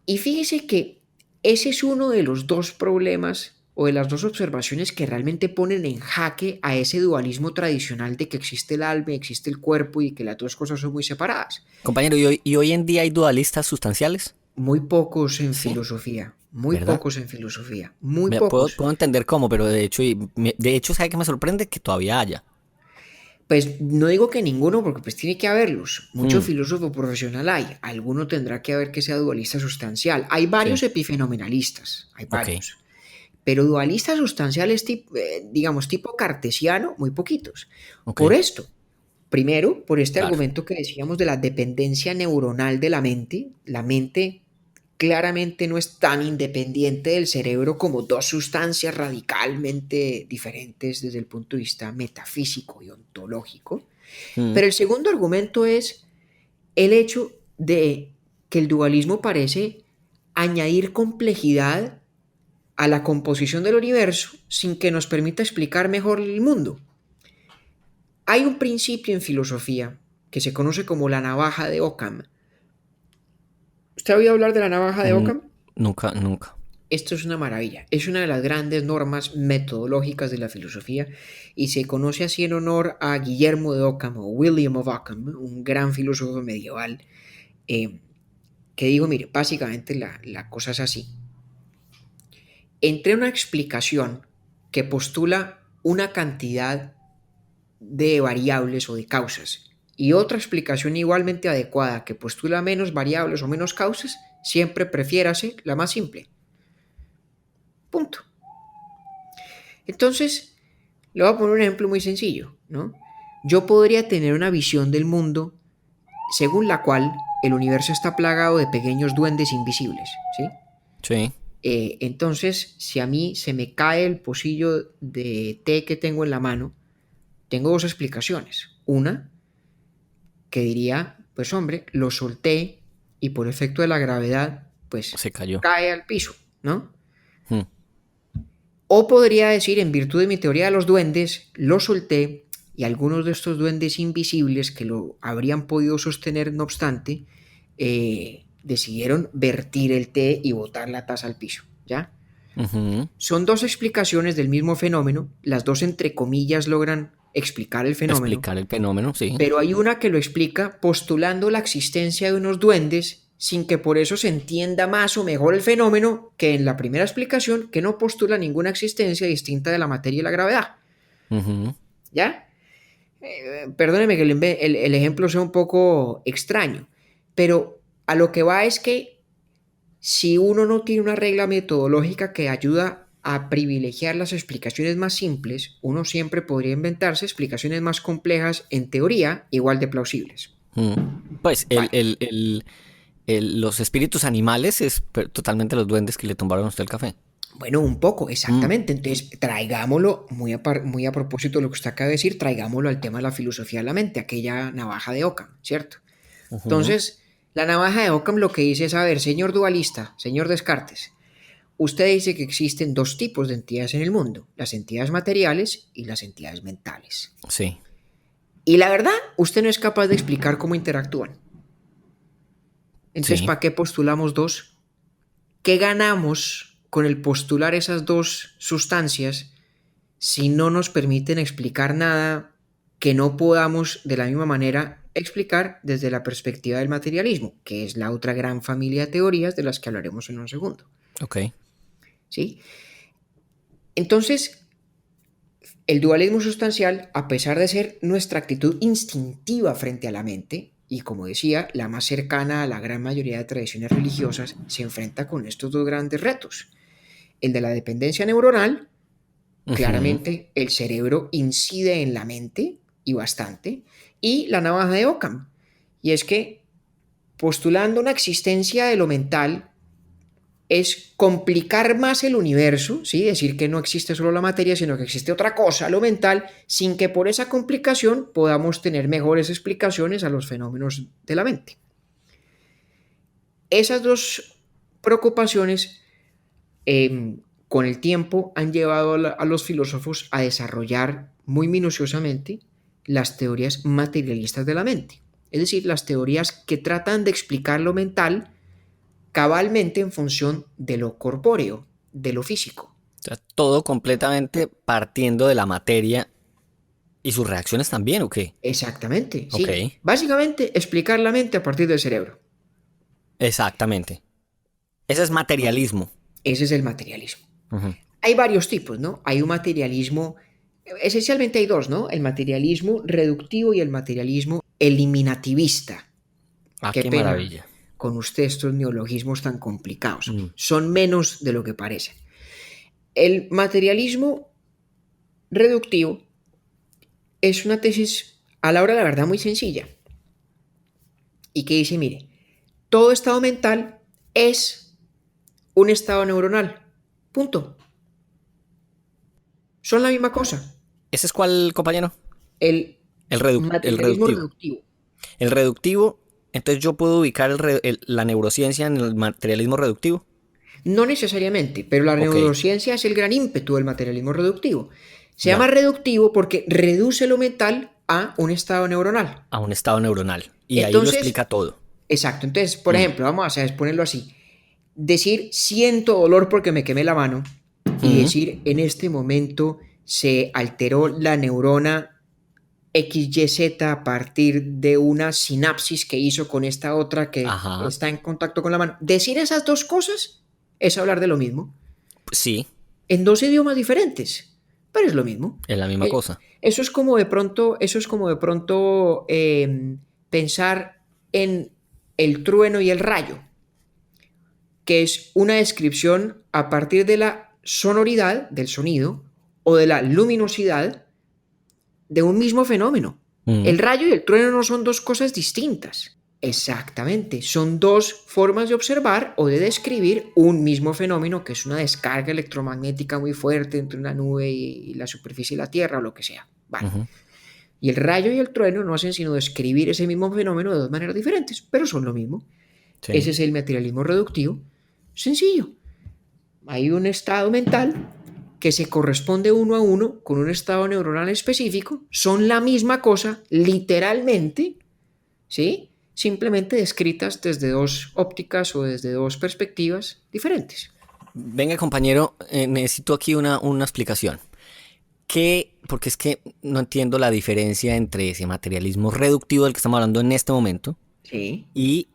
Y fíjese que ese es uno de los dos problemas o de las dos observaciones que realmente ponen en jaque a ese dualismo tradicional de que existe el alma, existe el cuerpo y que las dos cosas son muy separadas. Compañero, ¿y hoy en día hay dualistas sustanciales? Muy pocos en ¿Sí? filosofía, muy ¿Verdad? pocos en filosofía, muy Mira, puedo, pocos. puedo entender cómo, pero de hecho, ¿sabe qué me sorprende? Que todavía haya. Pues no digo que ninguno, porque pues tiene que haberlos. Mucho Mm, filósofo profesional hay. Alguno tendrá que haber que sea dualista sustancial. Hay varios sí, epifenomenalistas, hay ok, varios. Pero dualistas sustanciales, digamos, tipo cartesiano, muy poquitos. ok, Por esto, primero, por este claro. argumento que decíamos de la dependencia neuronal de la mente claramente no es tan independiente del cerebro como dos sustancias radicalmente diferentes desde el punto de vista metafísico y ontológico. Mm, Pero el segundo argumento es el hecho de que el dualismo parece añadir complejidad a la composición del universo sin que nos permita explicar mejor el mundo. Hay un principio en filosofía que se conoce como la navaja de Occam. ¿Usted ha oído hablar de la navaja de mm, Occam? nunca, nunca. Esto es una maravilla. Es una de las grandes normas metodológicas de la filosofía y se conoce así en honor a Guillermo de Occam o William of Occam, un gran filósofo medieval eh, que digo, mire, básicamente la cosa es así. Entre una explicación que postula una cantidad de variables o de causas y otra explicación igualmente adecuada que postula menos variables o menos causas, siempre prefiérase la más simple. Punto. Entonces, le voy a poner un ejemplo muy sencillo, ¿no? Yo podría tener una visión del mundo según la cual el universo está plagado de pequeños duendes invisibles, ¿sí? Sí, Entonces, si a mí se me cae el pocillo de té que tengo en la mano, tengo dos explicaciones. Una, que diría, pues hombre, lo solté y por efecto de la gravedad, pues se cayó. cae al piso, ¿no? Mm, O podría decir, en virtud de mi teoría de los duendes, lo solté y algunos de estos duendes invisibles que lo habrían podido sostener, no obstante, decidieron vertir el té y botar la taza al piso, ¿ya? ujú. Son dos explicaciones del mismo fenómeno, las dos entre comillas logran explicar el fenómeno, Explicar el fenómeno, sí. pero hay una que lo explica postulando la existencia de unos duendes sin que por eso se entienda más o mejor el fenómeno que en la primera explicación que no postula ninguna existencia distinta de la materia y la gravedad. Ujú. ¿Ya? Perdóneme que el ejemplo sea un poco extraño, pero a lo que va es que si uno no tiene una regla metodológica que ayuda a privilegiar las explicaciones más simples, uno siempre podría inventarse explicaciones más complejas, en teoría, igual de plausibles. Mm. Pues Vale. los espíritus animales es totalmente los duendes que le tumbaron a usted el café. Bueno, un poco, Mm, exactamente. Entonces, traigámoslo, muy a propósito de lo que usted acaba de decir, traigámoslo al tema de la filosofía de la mente, aquella navaja de Occam, ¿cierto? ujú. Entonces, la navaja de Occam lo que dice es, a ver, señor dualista, señor Descartes, usted dice que existen dos tipos de entidades en el mundo, las entidades materiales y las entidades mentales. Sí, Y la verdad, usted no es capaz de explicar cómo interactúan. Entonces, sí. ¿para qué postulamos dos? ¿Qué ganamos con el postular esas dos sustancias si no nos permiten explicar nada que no podamos de la misma manera explicar desde la perspectiva del materialismo, que es la otra gran familia de teorías de las que hablaremos en un segundo? Ok. ¿Sí? Entonces, el dualismo sustancial, a pesar de ser nuestra actitud instintiva frente a la mente, y como decía, la más cercana a la gran mayoría de tradiciones religiosas, se enfrenta con estos dos grandes retos. El de la dependencia neuronal. Ujú. Claramente el cerebro incide en la mente y bastante. Y la navaja de Occam. Y es que postulando una existencia de lo mental es complicar más el universo, ¿sí? Decir que no existe solo la materia, sino que existe otra cosa, lo mental, sin que por esa complicación podamos tener mejores explicaciones a los fenómenos de la mente. Esas dos preocupaciones con el tiempo han llevado a los filósofos a desarrollar muy minuciosamente las teorías materialistas de la mente. Es decir, las teorías que tratan de explicar lo mental cabalmente en función de lo corpóreo, de lo físico. O sea, todo completamente partiendo de la materia y sus reacciones también, ¿o qué? Exactamente, Ok, sí. Básicamente explicar la mente a partir del cerebro. exactamente. Ese es materialismo. Ese es el materialismo. Ujú. Hay varios tipos, ¿no? Hay un materialismo, esencialmente hay dos, ¿no? El materialismo reductivo y el materialismo eliminativista. Ah, Qué qué pena maravilla. con usted estos neologismos tan complicados. Mm. Son menos de lo que parecen. El materialismo reductivo es una tesis a la hora de la verdad muy sencilla y que dice, mire, todo estado mental es un estado neuronal. Punto. Son la misma cosa. ¿Ese es cuál, compañero? El El materialismo reductivo. reductivo. El reductivo, entonces yo puedo ubicar la neurociencia en el materialismo reductivo. No necesariamente, pero la Ok, neurociencia es el gran ímpetu del materialismo reductivo. Se llama ya, reductivo porque reduce lo mental a un estado neuronal. a un estado neuronal. Y ahí lo Entonces, explica todo. exacto. Entonces, por Mm, ejemplo, vamos a ponerlo así. Decir siento dolor porque me quemé la mano y mm, decir en este momento se alteró la neurona XYZ a partir de una sinapsis que hizo con esta otra que ajá, está en contacto con la mano. Decir esas dos cosas es hablar de lo mismo sí, en dos idiomas diferentes, pero es lo mismo. es la misma Eh, cosa. eso es como de pronto pensar en el trueno y el rayo, que es una descripción a partir de la sonoridad del sonido o de la luminosidad de un mismo fenómeno. Mm, El rayo y el trueno no son dos cosas distintas. Exactamente, son dos formas de observar o de describir un mismo fenómeno que es una descarga electromagnética muy fuerte entre una nube y la superficie de la Tierra o lo que sea. Vale. ujú, Y el rayo y el trueno no hacen sino describir ese mismo fenómeno de dos maneras diferentes, pero son lo mismo. Ese sí. es el materialismo reductivo. Sencillo. Hay un estado mental que se corresponde uno a uno con un estado neuronal específico. Son la misma cosa, literalmente, ¿sí? Simplemente descritas desde dos ópticas o desde dos perspectivas diferentes. Venga, compañero, necesito aquí una explicación. Porque es que no entiendo la diferencia entre ese materialismo reductivo del que estamos hablando en este momento Sí. y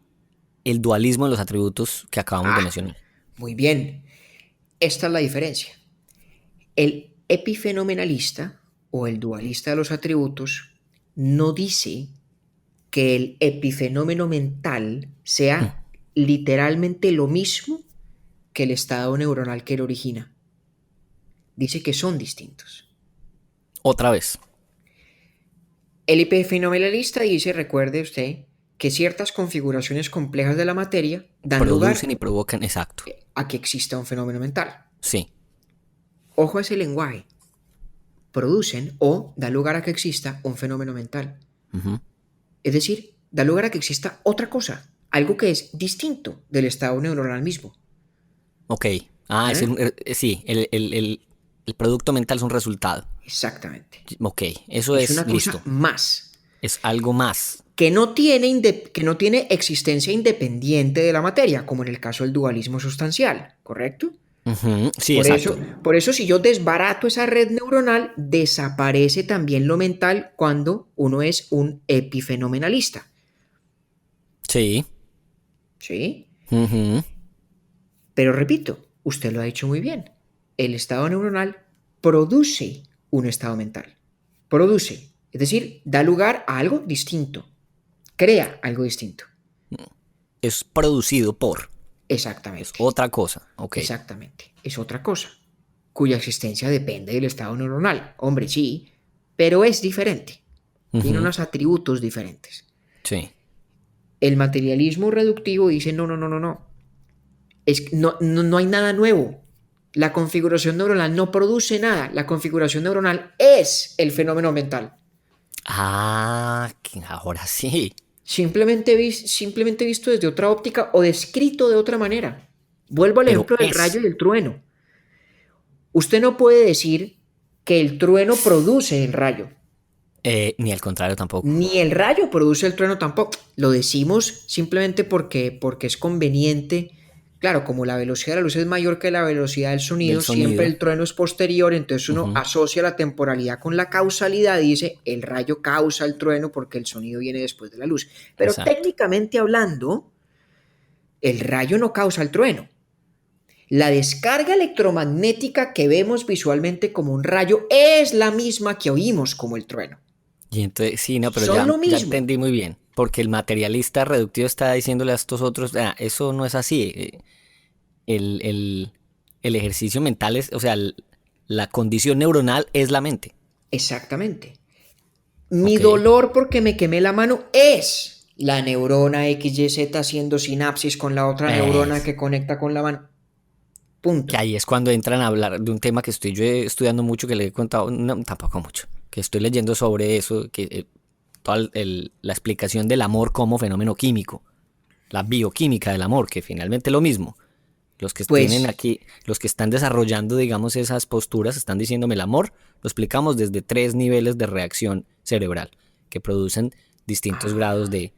el dualismo de los atributos que acabamos de Ah, mencionar. muy bien. Esta es la diferencia. El epifenomenalista o el dualista de los atributos no dice que el epifenómeno mental Mm, sea literalmente lo mismo que el estado neuronal que lo origina. Dice que son distintos. Otra vez, El epifenomenalista dice, recuerde usted, que ciertas configuraciones complejas de la materia dan producen lugar y provocan, exacto. a que exista un fenómeno mental. Sí. Ojo a ese lenguaje. Producen o da lugar a que exista un fenómeno mental. Ujú. Es decir, da lugar a que exista otra cosa, algo que es distinto del estado neuronal mismo. Ok. Ah, ¿Eh? sí, el producto mental es un resultado. Exactamente. Ok, eso Es es una cosa listo. más, Es algo más. que no tiene existencia independiente de la materia, como en el caso del dualismo sustancial, ¿correcto? Ujú, sí, Por eso, exacto. por eso si yo desbarato esa red neuronal, desaparece también lo mental cuando uno es un epifenomenalista. Sí. ¿Sí? Ujú. Pero repito, usted lo ha dicho muy bien. El estado neuronal produce un estado mental. Produce. Es decir, da lugar a algo distinto. Crea algo distinto. Es producido por. Es Exactamente. otra cosa. Ok. Exactamente. Es otra cosa. Cuya existencia depende del estado neuronal. Hombre, sí. Pero es diferente. Tiene Ujú, unos atributos diferentes. sí. El materialismo reductivo dice, no, no, no, no, no. No hay nada nuevo. La configuración neuronal no produce nada. La configuración neuronal es el fenómeno mental. Ah, ahora sí. Simplemente visto desde otra óptica o descrito de otra manera. Vuelvo al Pero ejemplo del rayo es. y el trueno. Usted no puede decir que el trueno produce el rayo, Ni al contrario tampoco. ni el rayo produce el trueno tampoco. Lo decimos simplemente porque es conveniente. Claro, como la velocidad de la luz es mayor que la velocidad del Del sonido, siempre sonido. el trueno es posterior, entonces uno Ujú, asocia la temporalidad con la causalidad y dice el rayo causa el trueno porque el sonido viene después de la luz. Pero exacto. técnicamente hablando, el rayo no causa el trueno. La descarga electromagnética que vemos visualmente como un rayo es la misma que oímos como el trueno. Y entonces, sí, no, pero Son lo ya mismo. entendí muy bien. Porque el materialista reductivo está diciéndole a estos otros, eso no es así. El, el- el ejercicio mental es, o sea, la condición neuronal es la mente. Exactamente. Mi Ok. dolor porque me quemé la mano es la neurona XYZ haciendo sinapsis con la otra neurona Es, que conecta con la mano. que Punto. ahí es cuando entran a hablar de un tema que estoy yo estudiando mucho, que le he contado, no, tampoco mucho, que estoy leyendo sobre eso, que toda la explicación del amor como fenómeno químico, la bioquímica del amor, que finalmente es lo mismo. Los que tienen Pues, aquí, los que están desarrollando, digamos, esas posturas, están diciéndome el amor, lo explicamos desde 3 niveles de reacción cerebral, que producen distintos grados ah,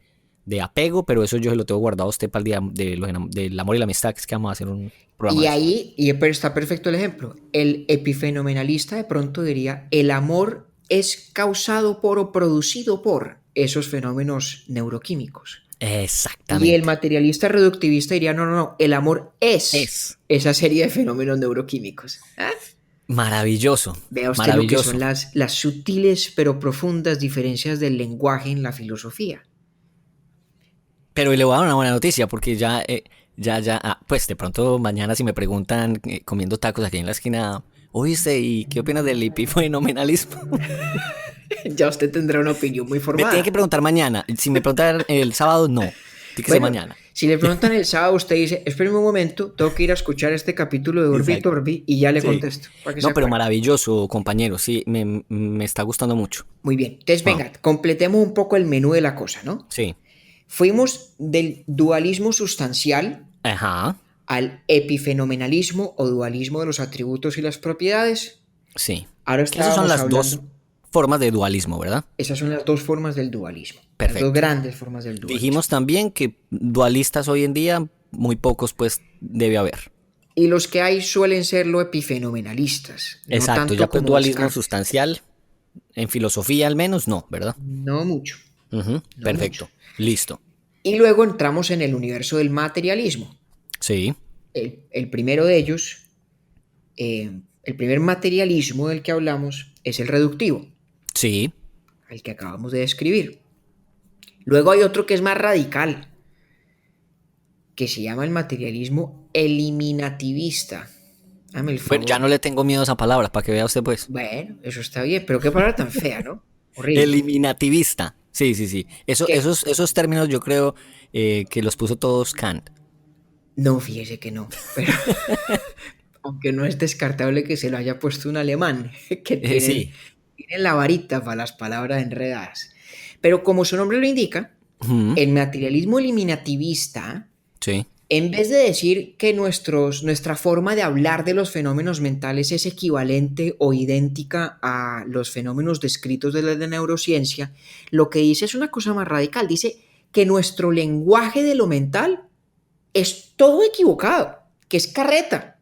de apego, pero eso yo se lo tengo guardado a usted para el día del amor y la amistad, que es que vamos a hacer un programa y de eso. ahí está perfecto el ejemplo. El epifenomenalista de pronto diría, el amor es causado por o producido por esos fenómenos neuroquímicos. Y el Exactamente. materialista reductivista diría, no, no, no, el amor es Es esa serie de fenómenos neuroquímicos. ¿Ah? maravilloso, Vea usted lo que son maravilloso. las sutiles pero profundas diferencias del lenguaje en la filosofía. Pero le voy a dar una buena noticia porque pues de pronto mañana si me preguntan comiendo tacos aquí en la esquina, oíste, ¿y qué opinas del epifenomenalismo? Ya usted tendrá una opinión muy Me tiene que formada. preguntar mañana. Si me preguntan el sábado, no. Tiene que ser Bueno, mañana. si le preguntan el sábado, usted dice, espéreme un momento, tengo que ir a escuchar este capítulo de Urbi y Exacto. Torbi y ya le Sí. contesto, para que se No, pero acuerde. maravilloso, compañero. Sí, me está gustando mucho. Muy bien, entonces Ah, venga, completemos un poco el menú de la cosa, ¿no? sí. Fuimos del dualismo sustancial Ajá. al epifenomenalismo o dualismo de los atributos y las propiedades. Sí. Ahora Que esas son estábamos las dos hablando, formas de dualismo, ¿verdad? esas son las dos formas del dualismo, las dos Perfecto. grandes formas del dualismo. Dijimos también que dualistas hoy en día, muy pocos, pues, debe haber. Y los que hay suelen ser lo epifenomenalistas, no Exacto, ya tanto pues como dualismo Descartes. sustancial, en filosofía al menos, no, ¿verdad? No mucho, Ujú, no mucho. perfecto. Listo. Y luego entramos en el universo del materialismo. Sí, El primero de ellos, el primer materialismo del que hablamos, es el reductivo, sí, el que acabamos de describir. Luego hay otro que es más radical, que se llama el materialismo eliminativista. Dame el bueno, ya favor. no le tengo miedo a esa palabra, para que vea usted pues. Bueno, eso está bien, pero qué palabra tan fea, ¿no? Horrible. Eliminativista. Sí, sí, sí. ¿Qué? Esos términos yo creo que los puso todos Kant. No, fíjese que no. Pero aunque no es descartable que se lo haya puesto un alemán, que Sí. tienen la varita para las palabras enredadas. Pero como su nombre lo indica, Ujú, el materialismo eliminativista, sí, en vez de decir que nuestra forma de hablar de los fenómenos mentales es equivalente o idéntica a los fenómenos descritos de la neurociencia, lo que dice es una cosa más radical. Dice que nuestro lenguaje de lo mental es todo equivocado, que es carreta,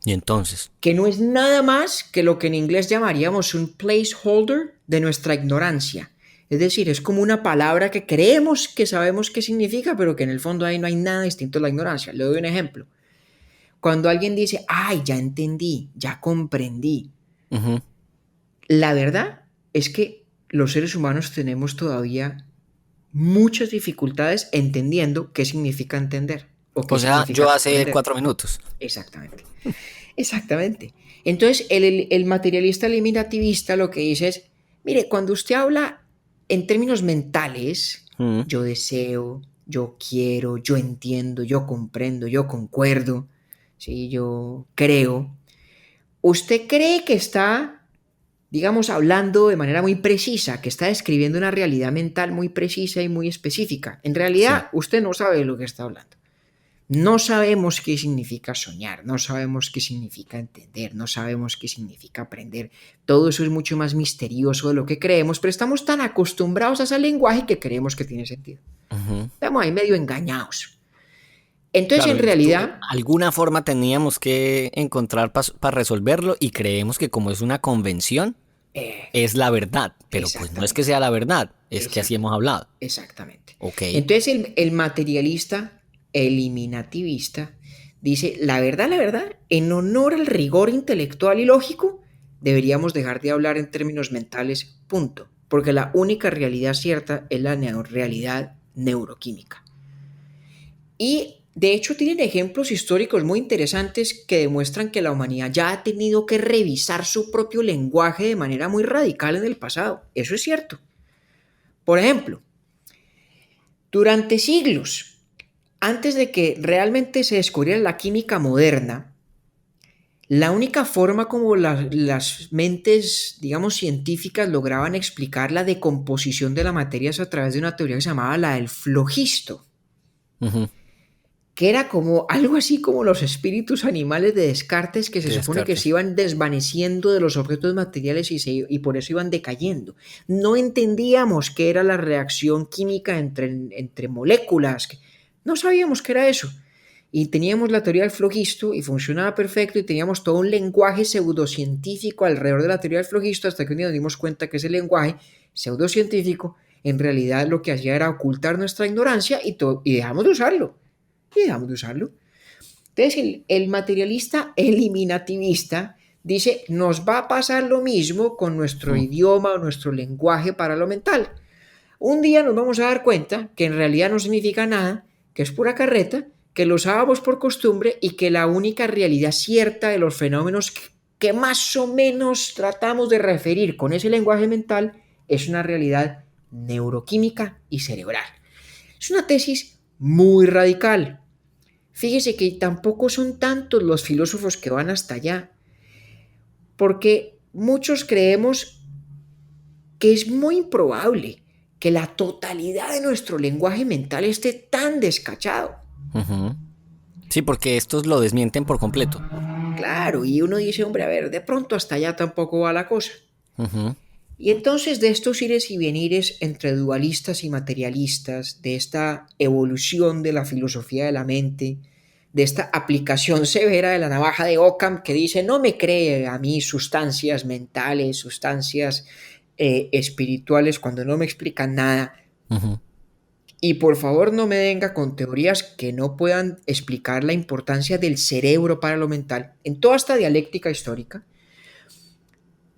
y entonces. que no es nada más que lo que en inglés llamaríamos un placeholder de nuestra ignorancia. Es decir, es como una palabra que creemos que sabemos qué significa, pero que en el fondo ahí no hay nada distinto a la ignorancia. Le doy un ejemplo. Cuando alguien dice, ay, ya entendí, ya comprendí, Ujú. la verdad es que los seres humanos tenemos todavía muchas dificultades entendiendo qué significa entender o qué O sea, yo significa hace comprender. 4 minutos. Exactamente. Exactamente. Entonces, el materialista eliminativista lo que dice es, mire, cuando usted habla en términos mentales, Ujú. yo deseo, yo quiero, yo entiendo, yo comprendo, yo concuerdo, ¿sí? Yo creo, usted cree que está, digamos, hablando de manera muy precisa, que está describiendo una realidad mental muy precisa y muy específica. En Sí. realidad, usted no sabe de lo que está hablando. No sabemos qué significa soñar, no sabemos qué significa entender, no sabemos qué significa aprender. Todo eso es mucho más misterioso de lo que creemos, pero estamos tan acostumbrados a ese lenguaje que creemos que tiene sentido. Ujú. Estamos ahí medio engañados. Entonces, Claro, en realidad, alguna forma teníamos que encontrar para resolverlo y creemos que como es una convención, eh, es la verdad. Pero pues no es que exactamente, sea la verdad, es que así hemos exactamente, hablado. exactamente. Ok. Entonces, el materialista eliminativista Dice, la verdad, en honor al rigor intelectual y lógico, deberíamos dejar de hablar en términos mentales, punto. Porque la única realidad cierta es la realidad neuroquímica. Y de hecho tienen ejemplos históricos muy interesantes que demuestran que la humanidad ya ha tenido que revisar su propio lenguaje de manera muy radical en el pasado. Eso es cierto. Por ejemplo, durante siglos, antes de que realmente se descubriera la química moderna, la única forma como las mentes, digamos, científicas lograban explicar la decomposición de la materia es a través de una teoría que se llamaba la del flogisto, Ujú. que era como algo así como los espíritus animales de Descartes que se De supone que se Descartes. iban desvaneciendo de los objetos materiales y por eso iban decayendo. No entendíamos qué era la reacción química entre moléculas, no sabíamos qué era eso. Y teníamos la teoría del flogisto y funcionaba perfecto y teníamos todo un lenguaje pseudocientífico alrededor de la teoría del flogisto hasta que un día nos dimos cuenta que ese lenguaje pseudocientífico en realidad lo que hacía era ocultar nuestra ignorancia y dejamos de usarlo. Y dejamos de usarlo. Entonces el materialista eliminativista dice, nos va a pasar lo mismo con nuestro Mm. idioma o nuestro lenguaje para lo mental. Un día nos vamos a dar cuenta que en realidad no significa nada, que es pura carreta, que lo usábamos por costumbre y que la única realidad cierta de los fenómenos que más o menos tratamos de referir con ese lenguaje mental es una realidad neuroquímica y cerebral. Es una tesis muy radical. Fíjese que tampoco son tantos los filósofos que van hasta allá, porque muchos creemos que es muy improbable que la totalidad de nuestro lenguaje mental esté tan descachado. Ujú. Sí, porque estos lo desmienten por completo. Claro, y uno dice, hombre, a ver, de pronto hasta allá tampoco va la cosa. Ujú. Y entonces de estos ires y venires entre dualistas y materialistas, de esta evolución de la filosofía de la mente, de esta aplicación severa de la navaja de Occam que dice, no me cree a mí sustancias mentales, sustancias espirituales cuando no me explican nada. Ujú. Y por favor no me venga con teorías que no puedan explicar la importancia del cerebro para lo mental. En toda esta dialéctica histórica,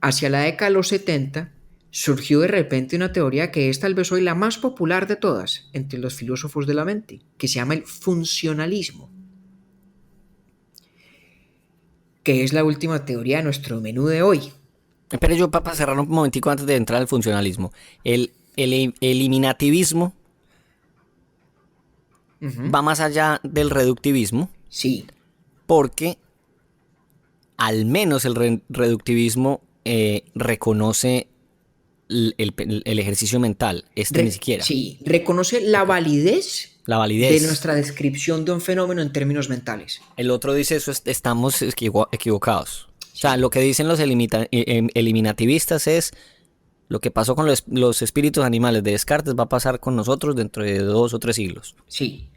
hacia la década de los 70, surgió de repente una teoría que es tal vez hoy la más popular de todas entre los filósofos de la mente, que se llama el funcionalismo, que es la última teoría de nuestro menú de hoy. Espere yo para cerrar un momentico antes de entrar al funcionalismo. El eliminativismo Ujú. va más allá del reductivismo Sí, porque al menos el reductivismo reconoce el ejercicio mental. Este ni siquiera. sí, reconoce la Ok. validez La de validez. nuestra descripción de un fenómeno en términos mentales. El otro dice eso, estamos equivocados. O sea, Sí, lo que dicen los eliminativistas es lo que pasó con los espíritus animales de Descartes va a pasar con nosotros dentro de 2 o 3 siglos. sí.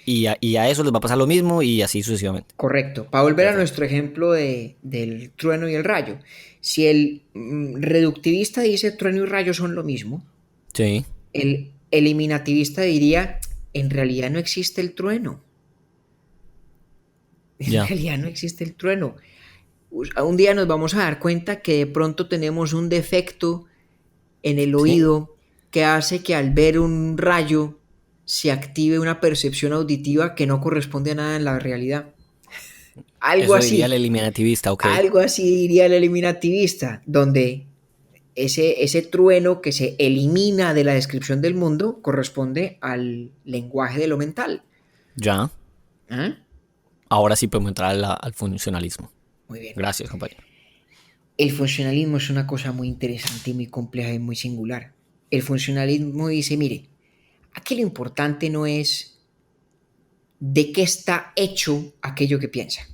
Y a eso les va a pasar lo mismo y así sucesivamente. Correcto. Para volver a Perfecto. nuestro ejemplo del trueno y el rayo. Si el reductivista dice trueno y rayo son lo mismo, Sí, el eliminativista diría, en realidad no existe el trueno. En ya. realidad no existe el trueno. Un día nos vamos a dar cuenta que de pronto tenemos un defecto en el Sí. oído que hace que al ver un rayo se active una percepción auditiva que no corresponde a nada en la realidad. Algo Eso diría el así. eliminativista, ok. Algo así diría el eliminativista, donde ese trueno que se elimina de la descripción del mundo corresponde al lenguaje de lo mental. Ya. ¿Ah? Ahora sí podemos entrar al funcionalismo. Muy bien. Gracias, compañero. El funcionalismo es una cosa muy interesante y muy compleja y muy singular. El funcionalismo dice, mire, aquí lo importante no es de qué está hecho aquello que piensa,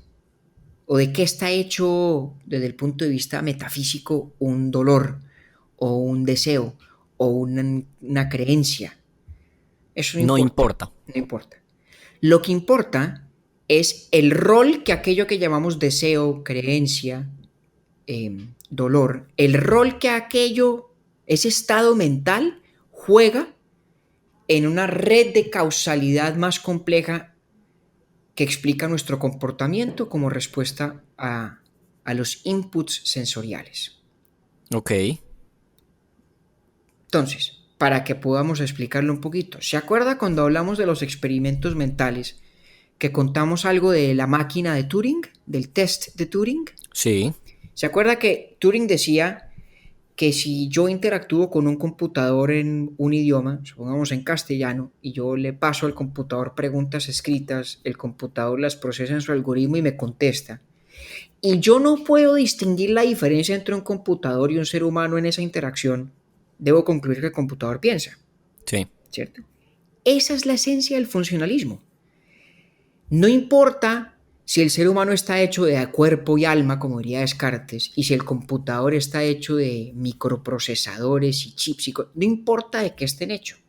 o de qué está hecho desde el punto de vista metafísico un dolor, o un deseo, o una creencia. Eso no No importa, importa. no importa. Lo que importa es el rol que aquello que llamamos deseo, creencia, dolor, el rol que aquello, ese estado mental, juega en una red de causalidad más compleja que explica nuestro comportamiento como respuesta a los inputs sensoriales. Ok. Entonces, para que podamos explicarlo un poquito, ¿se acuerda cuando hablamos de los experimentos mentales que contamos algo de la máquina de Turing, del test de Turing? Sí. ¿Se acuerda que Turing decía que si yo interactúo con un computador en un idioma, supongamos en castellano, y yo le paso al computador preguntas escritas, el computador las procesa en su algoritmo y me contesta, y yo no puedo distinguir la diferencia entre un computador y un ser humano en esa interacción, debo concluir que el computador piensa, Sí. ¿cierto? Esa es la esencia del funcionalismo. No importa si el ser humano está hecho de cuerpo y alma, como diría Descartes, y si el computador está hecho de microprocesadores y chips, no importa de qué estén hechos.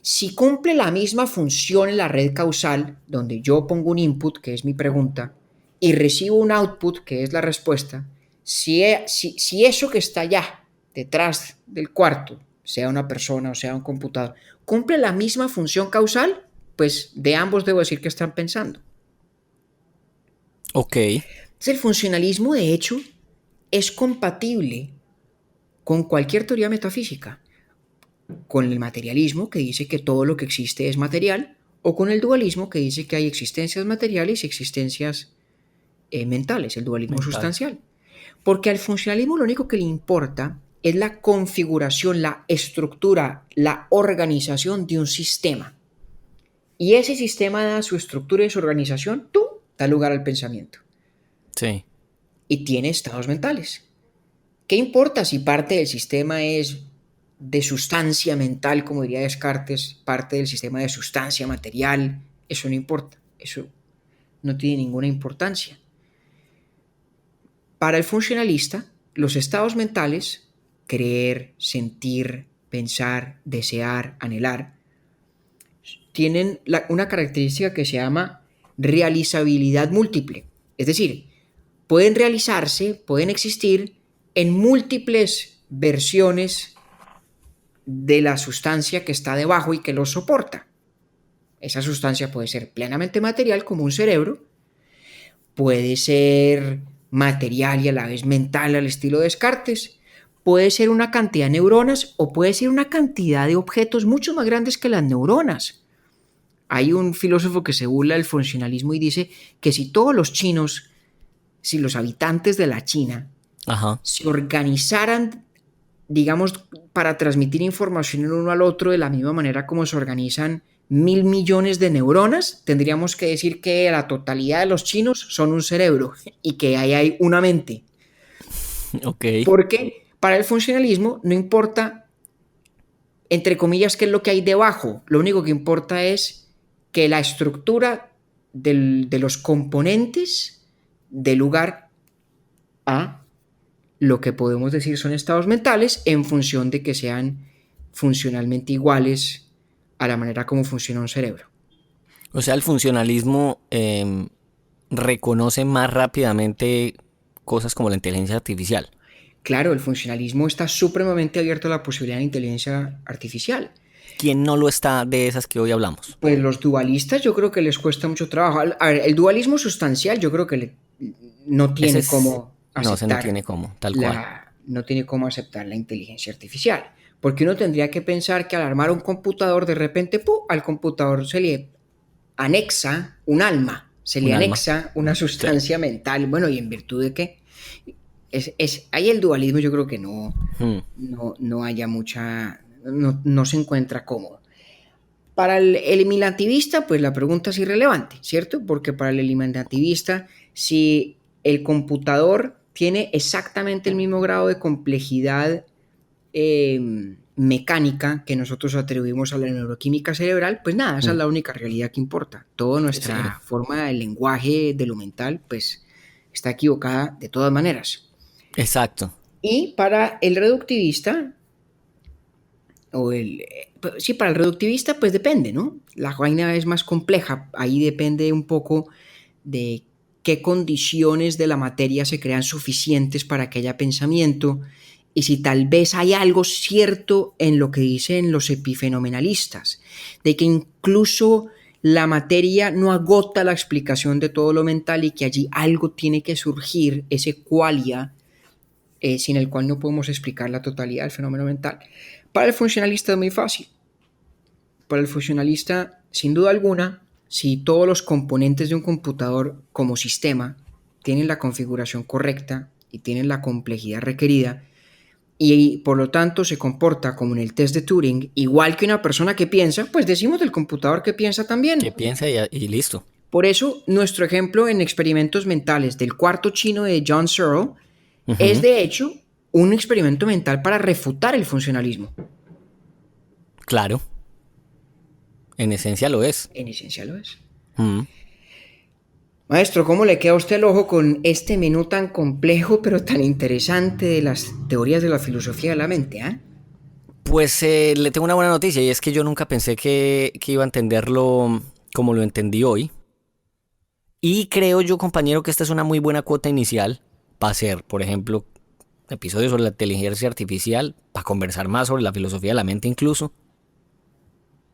Si cumple la misma función en la red causal, donde yo pongo un input, que es mi pregunta, y recibo un output, que es la respuesta, si eso que está allá, detrás del cuarto, sea una persona o sea un computador, cumple la misma función causal, pues de ambos debo decir que están pensando. Ok. Entonces, el funcionalismo, de hecho, es compatible con cualquier teoría metafísica, con el materialismo, que dice que todo lo que existe es material, o con el dualismo, que dice que hay existencias materiales y existencias mentales, el dualismo Mental. sustancial. Porque al funcionalismo lo único que le importa es la configuración, la estructura, la organización de un sistema. Y ese sistema da su estructura y su organización, da lugar al pensamiento. Sí. Y tiene estados mentales. ¿Qué importa si parte del sistema es de sustancia mental, como diría Descartes, parte del sistema de sustancia material? Eso no importa, eso no tiene ninguna importancia. Para el funcionalista, los estados mentales, creer, sentir, pensar, desear, anhelar, tienen una característica que se llama realizabilidad múltiple. Es decir, pueden realizarse, pueden existir en múltiples versiones de la sustancia que está debajo y que los soporta. Esa sustancia puede ser plenamente material, como un cerebro, puede ser material y a la vez mental al estilo de Descartes, puede ser una cantidad de neuronas o puede ser una cantidad de objetos mucho más grandes que las neuronas. Hay un filósofo que se burla del funcionalismo y dice que si todos los chinos, si los habitantes de la China Ajá. se organizaran, digamos, para transmitir información el uno al otro de la misma manera como se organizan 1.000 millones de neuronas, tendríamos que decir que la totalidad de los chinos son un cerebro y que ahí hay una mente. Ok. Porque para el funcionalismo no importa, entre comillas, qué es lo que hay debajo, lo único que importa es que la estructura de los componentes dé lugar a lo que podemos decir son estados mentales en función de que sean funcionalmente iguales a la manera como funciona un cerebro. O sea, el funcionalismo reconoce más rápidamente cosas como la inteligencia artificial. Claro, el funcionalismo está supremamente abierto a la posibilidad de inteligencia artificial. ¿Quién no lo está de esas que hoy hablamos? Pues los dualistas yo creo que les cuesta mucho trabajo. A ver, el dualismo sustancial yo creo que no Ese tiene es... cómo No, ese no aceptar tiene cómo, tal cual. no tiene cómo aceptar la inteligencia artificial. Porque uno tendría que pensar que al armar un computador, de repente, al computador se le anexa un alma, se le Un alma. anexa una Sí. sustancia mental. Bueno, ¿y en virtud de qué? Ahí el dualismo yo creo que no haya mucha, no se encuentra cómodo. Para el eliminativista, pues la pregunta es irrelevante, ¿cierto? Porque para el eliminativista, si el computador tiene exactamente el mismo grado de complejidad mecánica que nosotros atribuimos a la neuroquímica cerebral, pues nada, esa es la única realidad que importa. Toda nuestra forma del lenguaje de lo mental, pues está equivocada de todas maneras. Exacto. Y para el reductivista, para el reductivista, pues depende, ¿no? La vaina es más compleja, ahí depende un poco de qué condiciones de la materia se crean suficientes para que haya pensamiento y si tal vez hay algo cierto en lo que dicen los epifenomenalistas, de que incluso la materia no agota la explicación de todo lo mental y que allí algo tiene que surgir, ese qualia, sin el cual no podemos explicar la totalidad del fenómeno mental. Para el funcionalista es muy fácil. Para el funcionalista, sin duda alguna, si todos los componentes de un computador como sistema tienen la configuración correcta y tienen la complejidad requerida, y por lo tanto se comporta como en el test de Turing, igual que una persona que piensa, pues decimos del computador que piensa también. Que piensa y listo. Por eso, nuestro ejemplo en experimentos mentales del cuarto chino de John Searle es de hecho un experimento mental para refutar el funcionalismo. Claro. En esencia lo es. En esencia lo es. Mm. Maestro, ¿cómo le queda a usted el ojo con este menú tan complejo pero tan interesante de las teorías de la filosofía de la mente? Pues le tengo una buena noticia y es que yo nunca pensé que iba a entenderlo como lo entendí hoy. Y creo yo, compañero, que esta es una muy buena cuota inicial para hacer, por ejemplo, episodios sobre la inteligencia artificial, para conversar más sobre la filosofía de la mente incluso.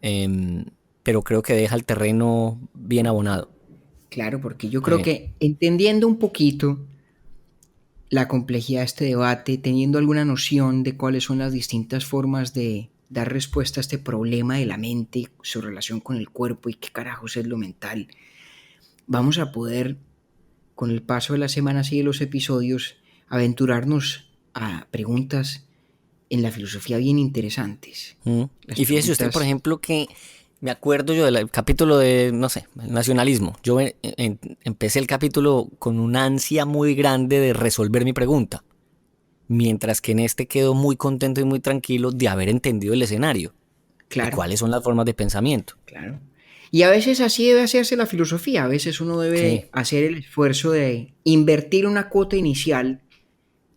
Pero creo que deja el terreno bien abonado. Claro, porque yo creo que entendiendo un poquito la complejidad de este debate, teniendo alguna noción de cuáles son las distintas formas de dar respuesta a este problema de la mente, su relación con el cuerpo y qué carajos es lo mental, vamos a poder, con el paso de las semanas y de los episodios, aventurarnos a preguntas en la filosofía bien interesantes. Y fíjese usted, por ejemplo, que me acuerdo yo del capítulo de, no sé, el nacionalismo. Yo empecé el capítulo con una ansia muy grande de resolver mi pregunta, mientras que en este quedo muy contento y muy tranquilo de haber entendido el escenario. Claro. Y cuáles son las formas de pensamiento. Claro. Y a veces así debe hacerse la filosofía. A veces uno debe hacer el esfuerzo de invertir una cuota inicial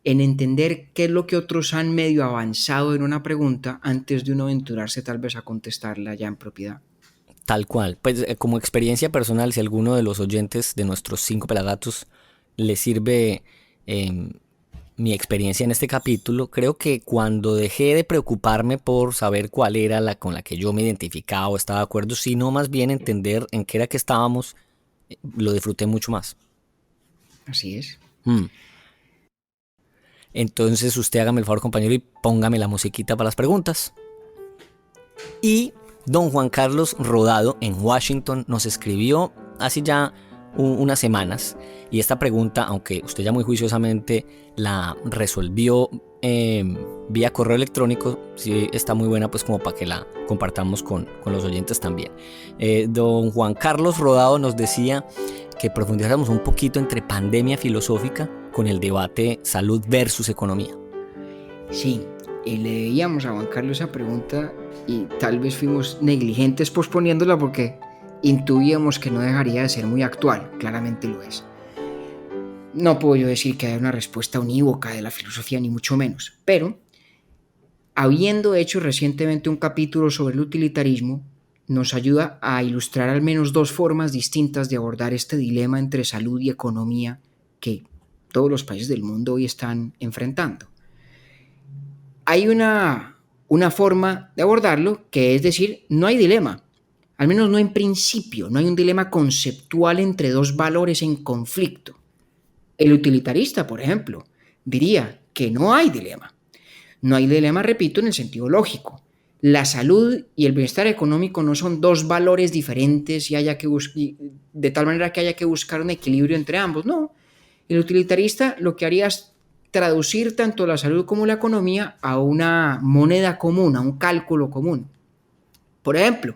en entender qué es lo que otros han medio avanzado en una pregunta antes de uno aventurarse tal vez a contestarla ya en propiedad. Tal cual. Pues como experiencia personal, si alguno de los oyentes de nuestros 5 pelagatos les sirve mi experiencia en este capítulo, creo que cuando dejé de preocuparme por saber cuál era la con la que yo me identificaba o estaba de acuerdo, sino más bien entender en qué era que estábamos, lo disfruté mucho más. Así es. Entonces usted hágame el favor, compañero, y póngame la musiquita para las preguntas. Y don Juan Carlos Rodado en Washington nos escribió hace ya unas semanas, y esta pregunta, aunque usted ya muy juiciosamente la resolvió vía correo electrónico, sí está muy buena pues como para que la compartamos con los oyentes también. Don Juan Carlos Rodado nos decía que profundizáramos un poquito entre pandemia filosófica con el debate salud versus economía. Sí, y le leíamos a Juan Carlos esa pregunta y tal vez fuimos negligentes posponiéndola porque intuíamos que no dejaría de ser muy actual. Claramente lo es. No puedo yo decir que haya una respuesta unívoca de la filosofía, ni mucho menos, pero habiendo hecho recientemente un capítulo sobre el utilitarismo, nos ayuda a ilustrar al menos dos formas distintas de abordar este dilema entre salud y economía que todos los países del mundo hoy están enfrentando. Hay una forma de abordarlo que es decir, no hay dilema, al menos no en principio, no hay un dilema conceptual entre dos valores en conflicto. El utilitarista, por ejemplo, diría que no hay dilema. No hay dilema, repito, en el sentido lógico. La salud y el bienestar económico no son dos valores diferentes de tal manera que haya que buscar un equilibrio entre ambos. No, el utilitarista lo que haría es traducir tanto la salud como la economía a una moneda común, a un cálculo común. Por ejemplo,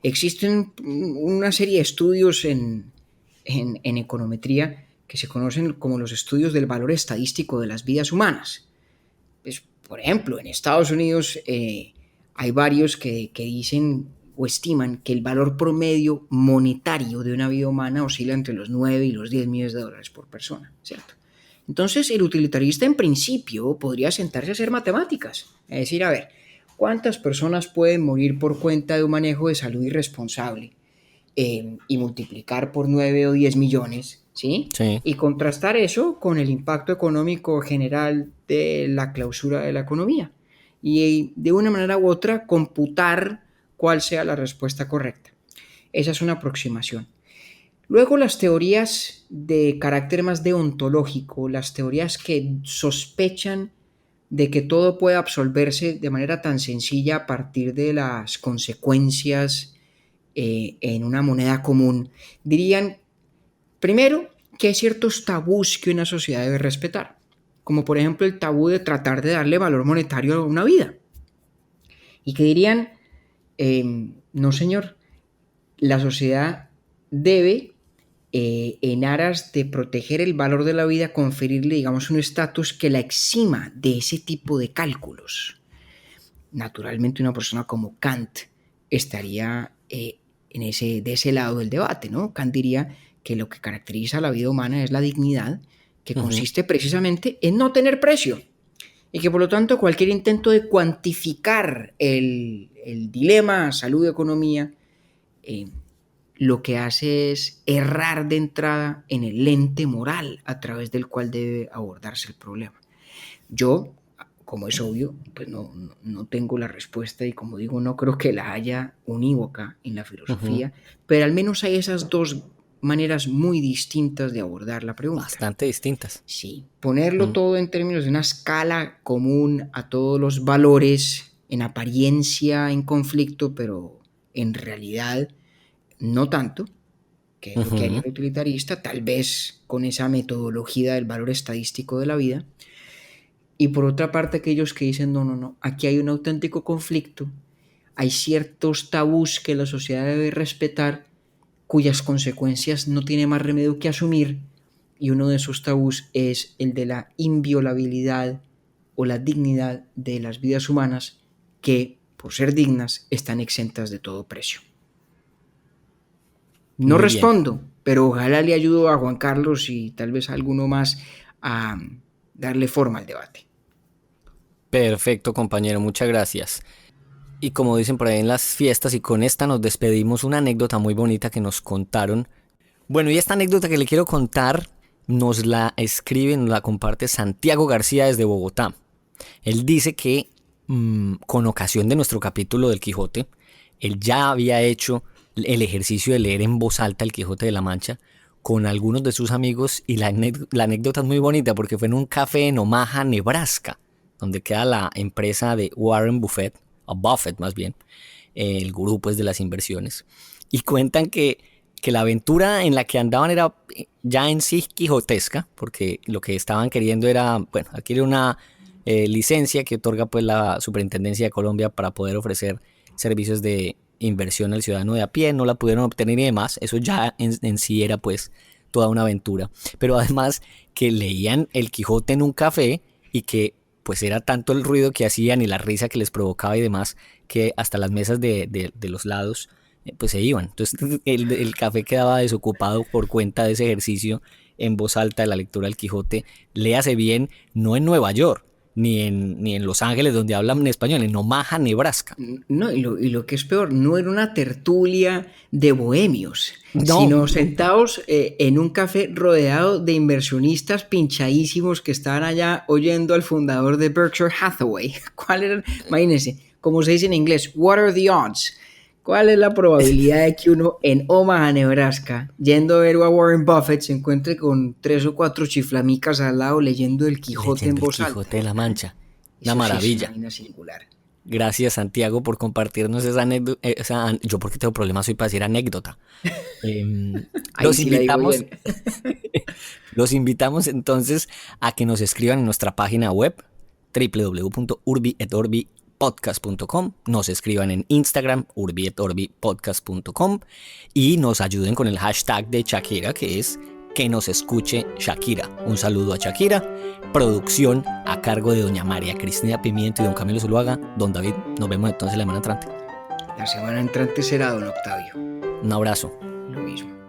existen una serie de estudios en econometría que se conocen como los estudios del valor estadístico de las vidas humanas. Pues, por ejemplo, en Estados Unidos hay varios que dicen o estiman que el valor promedio monetario de una vida humana oscila entre los 9 y los 10 millones de dólares por persona, ¿cierto? Entonces, el utilitarista en principio podría sentarse a hacer matemáticas, es decir, a ver, ¿cuántas personas pueden morir por cuenta de un manejo de salud irresponsable? Y multiplicar por 9 o 10 millones, ¿sí? Sí. Y contrastar eso con el impacto económico general de la clausura de la economía. Y de una manera u otra computar cuál sea la respuesta correcta. Esa es una aproximación. Luego las teorías de carácter más deontológico, las teorías que sospechan de que todo puede absolverse de manera tan sencilla a partir de las consecuencias en una moneda común, dirían, primero, que hay ciertos tabús que una sociedad debe respetar, como por ejemplo el tabú de tratar de darle valor monetario a una vida, y que dirían, no señor, la sociedad debe, en aras de proteger el valor de la vida, conferirle, digamos, un estatus que la exima de ese tipo de cálculos. Naturalmente, una persona como Kant estaría de ese lado del debate, ¿no? Kant diría que lo que caracteriza a la vida humana es la dignidad, que consiste precisamente en no tener precio, y que por lo tanto cualquier intento de cuantificar el dilema salud-economía lo que hace es errar de entrada en el lente moral a través del cual debe abordarse el problema. Yo, como es obvio, pues no tengo la respuesta y, como digo, no creo que la haya unívoca en la filosofía, pero al menos hay esas dos maneras muy distintas de abordar la pregunta. Bastante distintas. Sí, ponerlo todo en términos de una escala común a todos los valores, en apariencia en conflicto, pero en realidad no tanto, que es lo que haría el utilitarista, tal vez con esa metodología del valor estadístico de la vida. Y por otra parte, aquellos que dicen, no, aquí hay un auténtico conflicto, hay ciertos tabús que la sociedad debe respetar, cuyas consecuencias no tiene más remedio que asumir, y uno de esos tabús es el de la inviolabilidad o la dignidad de las vidas humanas, que, por ser dignas, están exentas de todo precio. No respondo, pero ojalá le ayudo a Juan Carlos y tal vez a alguno más a darle forma al debate. Perfecto, compañero, muchas gracias. Y como dicen por ahí en las fiestas, y con esta nos despedimos, una anécdota muy bonita que nos contaron. Bueno, y esta anécdota que le quiero contar nos la escribe, nos la comparte Santiago García desde Bogotá. Él dice que con ocasión de nuestro capítulo del Quijote, él ya había hecho el ejercicio de leer en voz alta el Quijote de la Mancha con algunos de sus amigos, y la anécdota es muy bonita porque fue en un café en Omaha, Nebraska, donde queda la empresa de Warren Buffett, o Buffett más bien, el gurú pues de las inversiones, y cuentan que la aventura en la que andaban era ya en sí quijotesca, porque lo que estaban queriendo era, bueno, adquirir una licencia que otorga pues la Superintendencia de Colombia para poder ofrecer servicios de inversión al ciudadano de a pie. No la pudieron obtener y demás. Eso ya en sí era pues toda una aventura, pero además que leían el Quijote en un café, y que pues era tanto el ruido que hacían y la risa que les provocaba y demás, que hasta las mesas de los lados pues se iban. Entonces el café quedaba desocupado por cuenta de ese ejercicio en voz alta de la lectura del Quijote. Léase bien, no en Nueva York, ni en Los Ángeles, donde hablan en español, en Omaha, Nebraska. No, y lo que es peor, no era una tertulia de bohemios, sino sentados en un café rodeado de inversionistas pinchadísimos que estaban allá oyendo al fundador de Berkshire Hathaway. ¿Cuál era? Imagínense, como se dice en inglés, what are the odds? ¿Cuál es la probabilidad de que uno en Omaha, Nebraska, yendo a ver a Warren Buffett, se encuentre con 3 o 4 chiflamicas al lado leyendo el Quijote en voz alta? El Quijote de la Mancha. Una maravilla. Es una singular. Gracias, Santiago, por compartirnos esa anécdota. Yo porque tengo problemas hoy para decir anécdota. Los invitamos entonces a que nos escriban en nuestra página web www.urbietorbi.podcast.com, nos escriban en Instagram urbietorbi.podcast.com y nos ayuden con el hashtag de Shakira, que es que nos escuche Shakira. Un saludo a Shakira. Producción a cargo de doña María Cristina Pimiento y don Camilo Zuluaga. Don David, nos vemos entonces la semana entrante. La semana entrante será don Octavio. Un abrazo. Lo mismo.